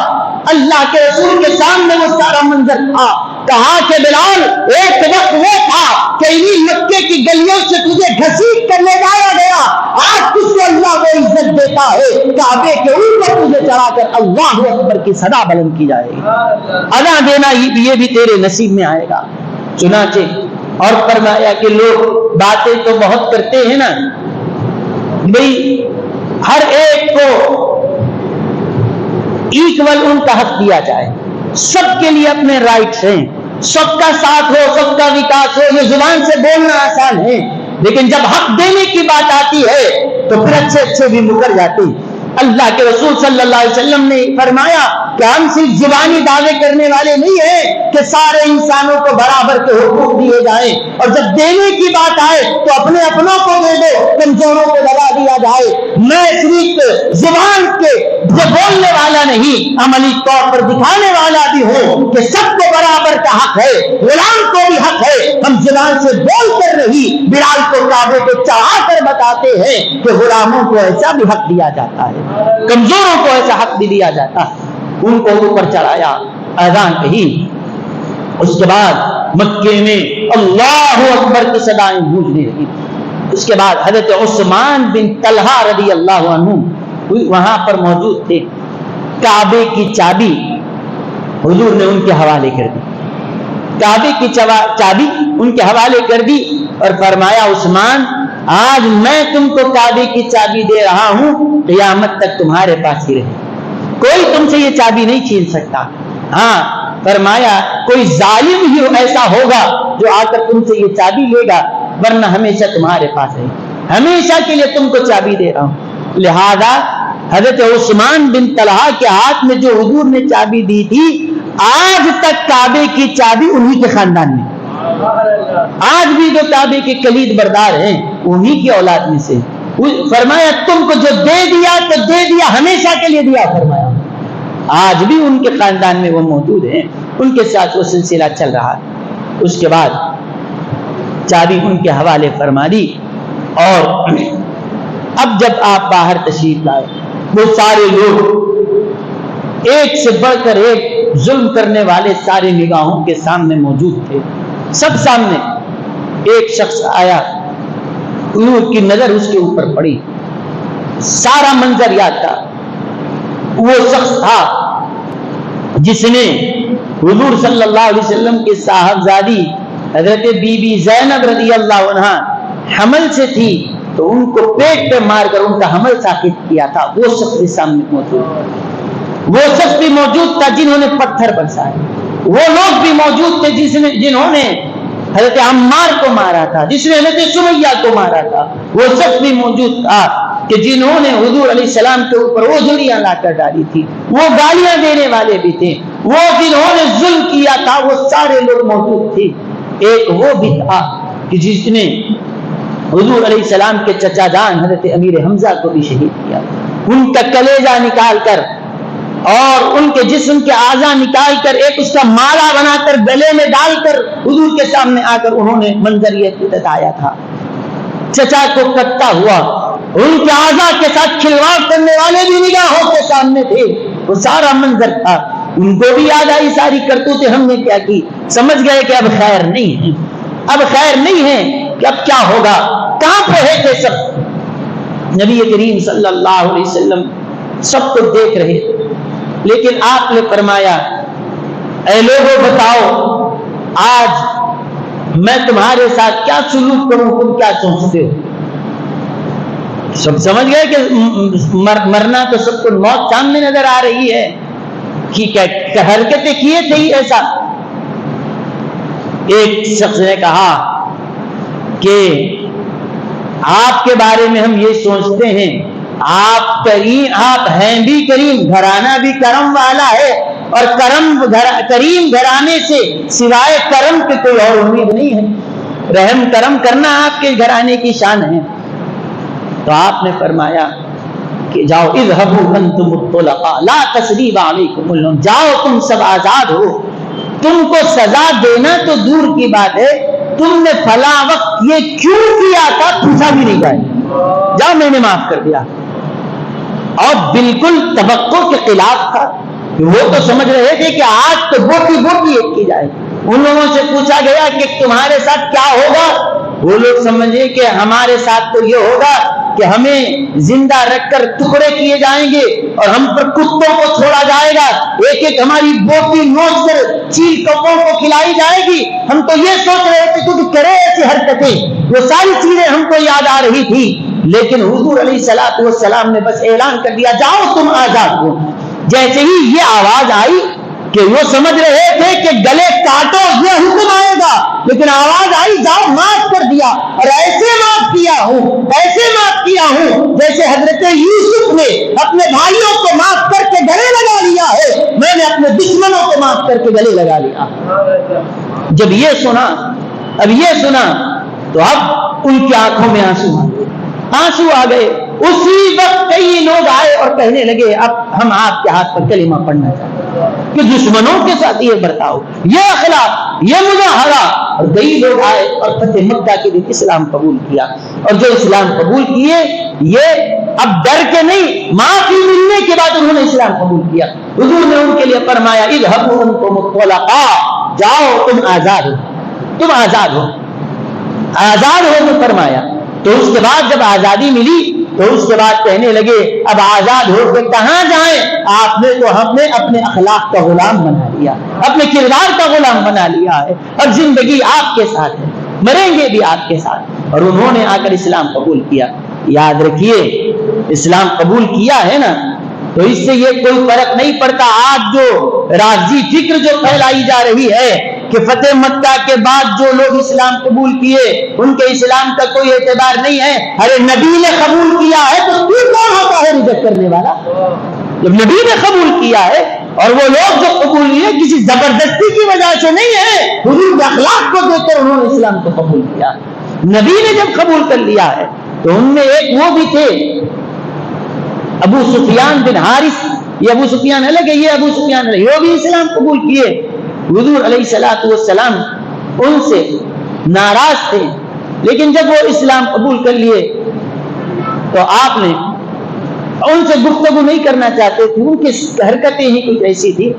اللہ کے رسول کے سامنے وہ سارا منظر تھا، کہا کہ بلال ایک وقت وہ تھا کہ انہی مکے کی گلیوں سے تجھے گھسیٹ کر لے جایا گیا، آج تجھ کو اللہ وہ عزت دیتا ہے، کعبے کے اوپر تجھے چڑھا کر اللہ اکبر کی صدا بلند کی جائے گی، ادا دینا یہ بھی تیرے نصیب میں آئے گا۔ چنانچہ اور فرمایا کہ لوگ باتیں تو بہت کرتے ہیں نا بھئی، ہر ایک کو ایکول ان کا حق دیا جائے، سب کے لیے اپنے رائٹس ہیں، سب کا ساتھ ہو، سب کا وکاس ہو، یہ زبان سے بولنا آسان ہے، لیکن جب حق دینے کی بات آتی ہے تو پھر اچھے بھی مکر جاتے۔ اللہ کے رسول صلی اللہ علیہ وسلم نے فرمایا کہ ہم صرف زبانی دعوے کرنے والے نہیں ہیں کہ سارے انسانوں کو برابر کے حقوق دیے جائیں، اور جب دینے کی بات آئے تو اپنے اپنوں کو دے دو، کمزوروں کو دبا دیا جائے۔ میں صرف زبان کے جو بولنے والا نہیں، عملی طور پر دکھانے والا بھی ہوں کہ سب کو برابر کا حق ہے، غلام کو بھی حق ہے۔ ہم زبان سے بول کر نہیں، بلال کو کعبے کو چڑھا کر بتاتے ہیں کہ غلاموں کو ایسا بھی حق دیا جاتا ہے، کمزوروں کو ایسا حق بھی دیا جاتا ہے۔ ان کو اوپر چڑھایا، اذان کہی، اس کے بعد مکے میں اللہ اکبر کی صدائیں گونجنے لگی۔ اس کے بعد حضرت عثمان بن طلحہ رضی اللہ عنہ وہاں پر موجود تھے، کعبے کی چابی حضور نے ان کے حوالے کر دی، کعبے کی چابی ان کے حوالے کر دی، اور فرمایا عثمان آج میں تم کو کعبے کی چابی دے رہا ہوں، قیامت تک تمہارے پاس ہی رہے، کوئی تم سے یہ چابی نہیں چھین سکتا۔ ہاں فرمایا کوئی ظالم ہی ایسا ہوگا جو آ کر تم سے یہ چابی لے گا، ورنہ ہمیشہ تمہارے پاس ہے۔ ہمیشہ کے لیے تم کو چابی دے رہا ہوں. لہذا حضرت عثمان بن طلحہ کے ہاتھ میں جو حضور نے چابی دی تھی، آج تک کعبے کی چابی انہی کے خاندان میں، آج بھی جو کعبے کے کلید بردار ہیں انہی کی اولاد میں سے. فرمایا تم کو جو دے دیا تو دے دیا، ہمیشہ کے لیے دیا. فرمایا آج بھی ان کے خاندان میں وہ موجود ہیں، ان کے ساتھ وہ سلسلہ چل رہا ہے. اس کے بعد چابی ان کے حوالے فرما دی. اور اب جب آپ باہر تشریف لائے، وہ سارے لوگ ایک سے بڑھ کر ایک ظلم کرنے والے سارے نگاہوں کے سامنے موجود تھے. سب سامنے ایک شخص آیا، حضور کی نظر اس کے اوپر پڑی، سارا منظر یاد تھا. وہ شخص تھا جس نے حضور صلی اللہ علیہ وسلم کے صاحبزادی حضرت بی بی زینب رضی اللہ عنہا حمل سے تھی تو ان کو پیٹ پہ مار کر ان کا حمل ساقط کیا تھا. وہ شخص بھی سامنے موجود، وہ شخص بھی موجود تھا جنہوں نے پتھر برسائے. وہ لوگ بھی موجود تھے جنہوں نے حضرت عمار کو مارا تھا، جس نے حضرت سمیہ کو مارا تھا. وہ شخص بھی موجود تھا کہ جنہوں نے حضور علیہ السلام کے اوپر وہ جھڑیاں لا کر ڈالی تھی. وہ گالیاں دینے والے بھی تھے. وہ جنہوں نے ظلم کیا تھا وہ سارے لوگ موجود تھے. ایک وہ بھی تھا کہ جس نے حضور علیہ السلام کے چچا جان حضرت امیر حمزہ کو بھی شہید کیا. ان کا کلیجہ نکال کر اور ان کے جسم کے اعضاء نکال کر ایک اس کا مالا بنا کر گلے میں ڈال کر حضور کے سامنے آ کر انہوں نے منظر یہ بتایا تھا. چچا کو کٹتا ہوا ان کے اعضاء کے ساتھ کھلواڑ کرنے والے بھی نگاہوں کے سامنے تھے. وہ سارا منظر تھا. ان کو بھی یاد آئی ساری کرتوتیں ہم نے کیا کی. سمجھ گئے کہ اب خیر نہیں ہے، اب خیر نہیں ہے کہ اب کیا ہوگا. کہاں پہ ہے تھے سب؟ نبی کریم صلی اللہ علیہ وسلم سب کو دیکھ رہے، لیکن آپ نے فرمایا اے لوگوں بتاؤ آج میں تمہارے ساتھ کیا سلوک کروں، تم کیا سوچتے ہو؟ سب سمجھ گئے کہ مرنا تو سب کو موت سامنے نظر آ رہی ہے کہ حرکتیں کیے تھے ہی ایسا. ایک شخص نے کہا کہ آپ کے بارے میں ہم یہ سوچتے ہیں آپ کریم، آپ ہیں بھی کریم، گھرانہ بھی کرم والا ہے، اور کریم گھرانے سے سوائے کرم کے کوئی اور امید نہیں ہے. رحم کرم کرنا آپ کے گھرانے کی شان ہے. تو آپ نے فرمایا کہ جاؤ اذهبوا انتم الطلقاء لا تثریب علیکم اليوم، جاؤ تم سب آزاد ہو. تم کو سزا دینا تو دور کی بات ہے، تم نے فلاں وقت یہ کیوں کیا تھا پوچھا بھی نہیں جائے. جاؤ میں نے معاف کر دیا. اور بالکل توقع کے خلاف تھا. وہ تو سمجھ رہے تھے کہ آج تو بوٹی ایک کی جائے. ان لوگوں سے پوچھا گیا کہ تمہارے ساتھ کیا ہوگا؟ وہ لوگ سمجھے کہ ہمارے ساتھ تو یہ ہوگا کہ ہمیں زندہ رکھ کر ٹکڑے کیے جائیں گے اور ہم پر کتوں کو چھوڑا جائے گا، ایک ایک ہماری بوٹی نوچ کر چیل کپوں کو کھلائی جائے گی. ہم تو یہ سوچ رہے تھے کچھ کرے ایسی حرکتیں. وہ ساری چیزیں ہم کو یاد آ رہی تھی، لیکن حضور علیہ الصلوۃ والسلام نے بس اعلان کر دیا جاؤ تم آزاد ہو. جیسے ہی یہ آواز آئی کہ وہ سمجھ رہے تھے کہ گلے کاٹو یہ حکم آئے گا، لیکن آواز آئی جاؤ معاف کر دیا. اور ایسے معاف کیا ہوں جیسے حضرت یوسف نے اپنے بھائیوں کو معاف کر کے گلے لگا لیا ہے، میں نے اپنے دشمنوں کو معاف کر کے گلے لگا لیا. جب یہ سنا تو اب ان کی آنکھوں میں آنسو آ گئے. اسی وقت کئی لوگ آئے اور کہنے لگے اب ہم آپ کے ہاتھ پر کلمہ پڑھنا چاہتے ہیں کہ دشمنوں کے ساتھ یہ برتاؤ، یہ اخلاق، یہ مظاہرہ. اور کئی لوگ آئے اور فتح مکہ کے دن اسلام قبول کیا. اور جو اسلام قبول کیے یہ اب ڈر کے نہیں، معافی ملنے کے بعد انہوں نے اسلام قبول کیا. حضور نے ان کے لیے فرمایا اذهبوا انتم الطلقاء، جاؤ تم آزاد ہو تو فرمایا. تو اس کے بعد جب آزادی ملی تو اس کے بعد کہنے لگے اب آزاد ہو کے کہاں جائیں؟ آپ نے تو ہم نے اپنے اخلاق کا غلام بنا لیا، اپنے کردار کا غلام بنا لیا ہے، اب زندگی آپ کے ساتھ ہے، مریں گے بھی آپ کے ساتھ. اور انہوں نے آ کر اسلام قبول کیا. یاد رکھیے اسلام قبول کیا ہے نا تو اس سے یہ کوئی فرق نہیں پڑتا. آج جو راضی فکر جو پھیلائی جا رہی ہے کہ فتح مکہ کے بعد جو لوگ اسلام قبول کیے ان کے اسلام کا کوئی اعتبار نہیں ہے. ارے نبی نے قبول کیا ہے تو تو کون ہوتا ہے ریجیکٹ کرنے والا؟ جب نبی نے قبول کیا ہے، اور وہ لوگ جو قبول کیے کسی زبردستی کی وجہ سے نہیں ہے، حضور کے اخلاق کو دیکھ کر انہوں نے اسلام کو قبول کیا. نبی نے جب قبول کر لیا ہے تو ان میں ایک وہ بھی تھے ابو سفیان بن حارث. یہ ابو سفیان الگ ہے، یہ ابو سفیان الگ، وہ بھی اسلام قبول کیے. حضور علیہ الصلوۃ والسلام ان سے ناراض تھے، لیکن جب وہ اسلام قبول کر لیے تو آپ نے ان سے گفتگو نہیں کرنا چاہتے تھے. ان کی حرکتیں ہی کچھ ایسی تھی.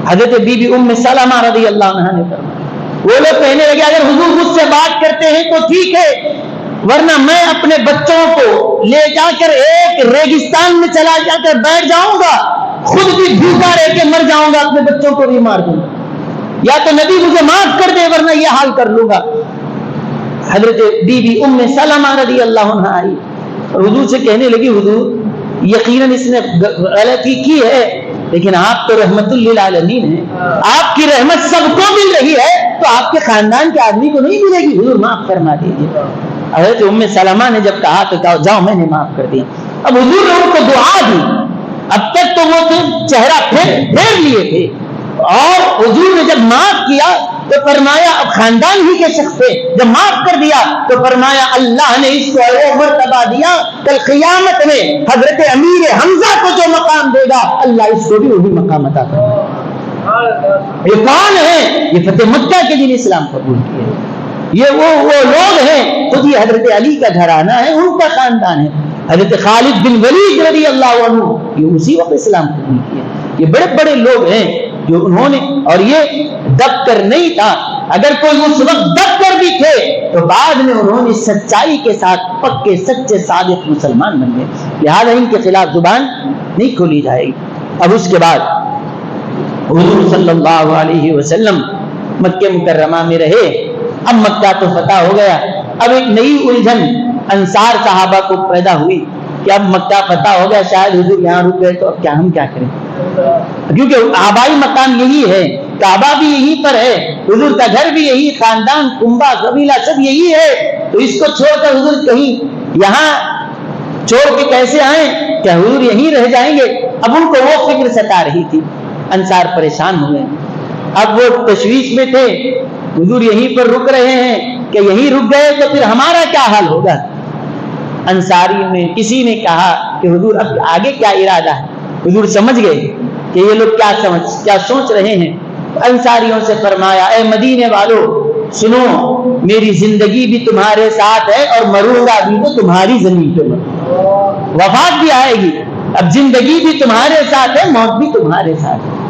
حضرت بی بی ام سلمہ رضی اللہ عنہا نے فرمایا، وہ لوگ کہنے لگے اگر حضور مجھ سے بات کرتے ہیں تو ٹھیک ہے، ورنہ میں اپنے بچوں کو لے جا کر ایک ریگستان میں چلا جا کر بیٹھ جاؤں گا، خود بھی بھوکا رہ کے مر جاؤں گا، اپنے بچوں کو بھی مار دوں گا. یا تو نبی مجھے معاف کر دے ورنہ یہ حال کر لوں گا. حضرت بی بی ام سلمہ رضی اللہ عنہا آئی اور حضور سے کہنے لگی، حضور یقیناً اس نے غلطی کی ہے، لیکن آپ تو رحمت للعالمین ہیں، آپ کی رحمت سب کو مل رہی ہے تو آپ کے خاندان کے آدمی کو نہیں ملے گی، حضور معاف فرما دیجیے. حضرت ام سلمہ نے جب کہا تو کہا جاؤ میں نے معاف کر دیا. اب حضور نے ان کو دعا دی. اب تک تو وہ چہرہ پھیر لیے تھے، اور حضور نے جب معاف کیا تو فرمایا اب خاندان ہی کے شخص تھے، جب معاف کر دیا تو فرمایا اللہ نے اس کو وہ مرتبہ دیا، کل قیامت میں حضرت امیر حمزہ کو جو مقام دے گا اللہ اس کو بھی وہی مقام عطا کرے گا. یہ کون ہے؟ یہ فتح مکہ کے دن اسلام قبول کیے. یہ وہ لوگ ہیں، خود یہ حضرت علی کا گھرانہ ہے، ان کا خاندان ہے. حضرت خالد بن ولید رضی اللہ عنہ یہ اسی وقت اسلام قبول کیے. یہ بڑے بڑے لوگ ہیں جو انہوں نے، اور یہ دب کر نہیں تھا، اگر کوئی اس وقت دب کر بھی تھے تو بعد میں انہوں نے سچائی کے ساتھ پکے سچے صادق مسلمان بن گئے. لہذا ان کے خلاف زبان نہیں کھولی جائے گی. اب اس کے بعد حضور صلی اللہ علیہ وسلم مکہ مکرمہ میں رہے. اب مکہ تو فتح ہو گیا. اب ایک نئی الجھن انصار صحابہ کو پیدا ہوئی کہ اب مکہ فتح ہو گیا، شاید حضور یہاں رک گئے تو اب ہم کیا کریں، کیونکہ آبائی مقام یہی ہے، کعبہ بھی یہیں پر ہے، حضور کا گھر بھی یہی، خاندان کنبہ قبیلہ سب یہی ہے، تو اس کو چھوڑ کر حضور کہیں یہاں چھوڑ کے کیسے آئیں، کیا حضور یہیں رہ جائیں گے؟ اب ان کو وہ فکر ستا رہی تھی. انصار پریشان ہوئے. اب وہ تشویش میں تھے، حضور یہیں پر رک رہے ہیں کہ یہیں رک گئے تو پھر ہمارا کیا حال ہوگا. انصاری میں کسی نے کہا کہ حضور اب آگے کیا ارادہ ہے. حضور سمجھ گئے کہ یہ لوگ کیا سوچ رہے ہیں. انصاریوں سے فرمایا اے مدینے والو سنو، میری زندگی بھی تمہارے ساتھ ہے اور مروں گا بھی تو تمہاری زمین پہ مروں، وفات بھی آئے گی. اب زندگی بھی تمہارے ساتھ ہے، موت بھی تمہارے ساتھ ہے.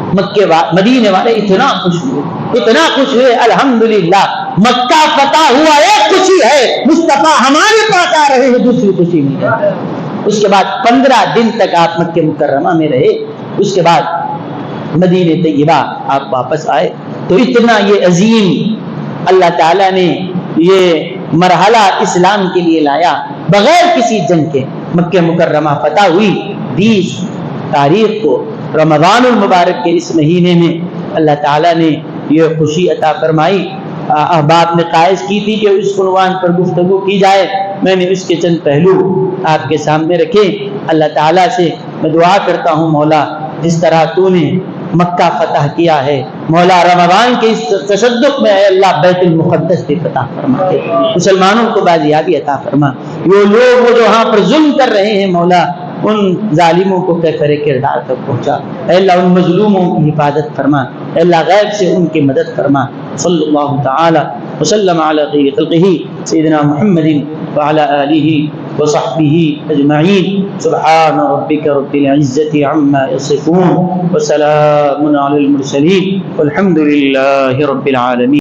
مدینے والے اتنا خوش ہوئے الحمدللہ مکہ فتح ہوا. ایک خوشی ہے مصطفیٰ ہمارے پاس آ رہے ہیں، دوسری خوشی نہیں ہے. اس کے بعد 15 دن تک آپ مکہ مکرمہ میں رہے. اس کے بعد مدینہ طیبہ آپ واپس آئے تو اتنا یہ عظیم اللہ تعالیٰ نے یہ مرحلہ اسلام کے لیے لایا بغیر کسی جنگ کے. مکہ مکرمہ فتح ہوئی 20 تاریخ کو رمضان المبارک کے اس مہینے میں اللہ تعالیٰ نے یہ خوشی عطا فرمائی. احباب نے خواہش کی تھی کہ اس عنوان پر گفتگو کی جائے، میں نے اس کے چند پہلو آپ کے سامنے رکھے. اللہ تعالیٰ سے میں دعا کرتا ہوں مولا جس طرح تو نے مکہ فتح کیا ہے، مولا رمضان کے اس تشدق میں اے اللہ بیت المقدس بھی فتح فرما دے، مسلمانوں کو بازیابی عطا فرما. وہ لوگ وہ جو وہاں پر ظلم کر رہے ہیں مولا ان ظالموں کو کیفر کردار تک پہنچا. اے اللہ ان مظلوموں کی حفاظت فرما، اے اللہ غیب سے ان کی مدد فرما. صلی اللہ تعالی وسلم علی خیر خلقہ سیدنا محمد وعلی آلہ وصحبہ اجمعین. سبحان ربک رب العزۃ عما یصفون وسلام علی المرسلین والحمد للہ رب العالمین.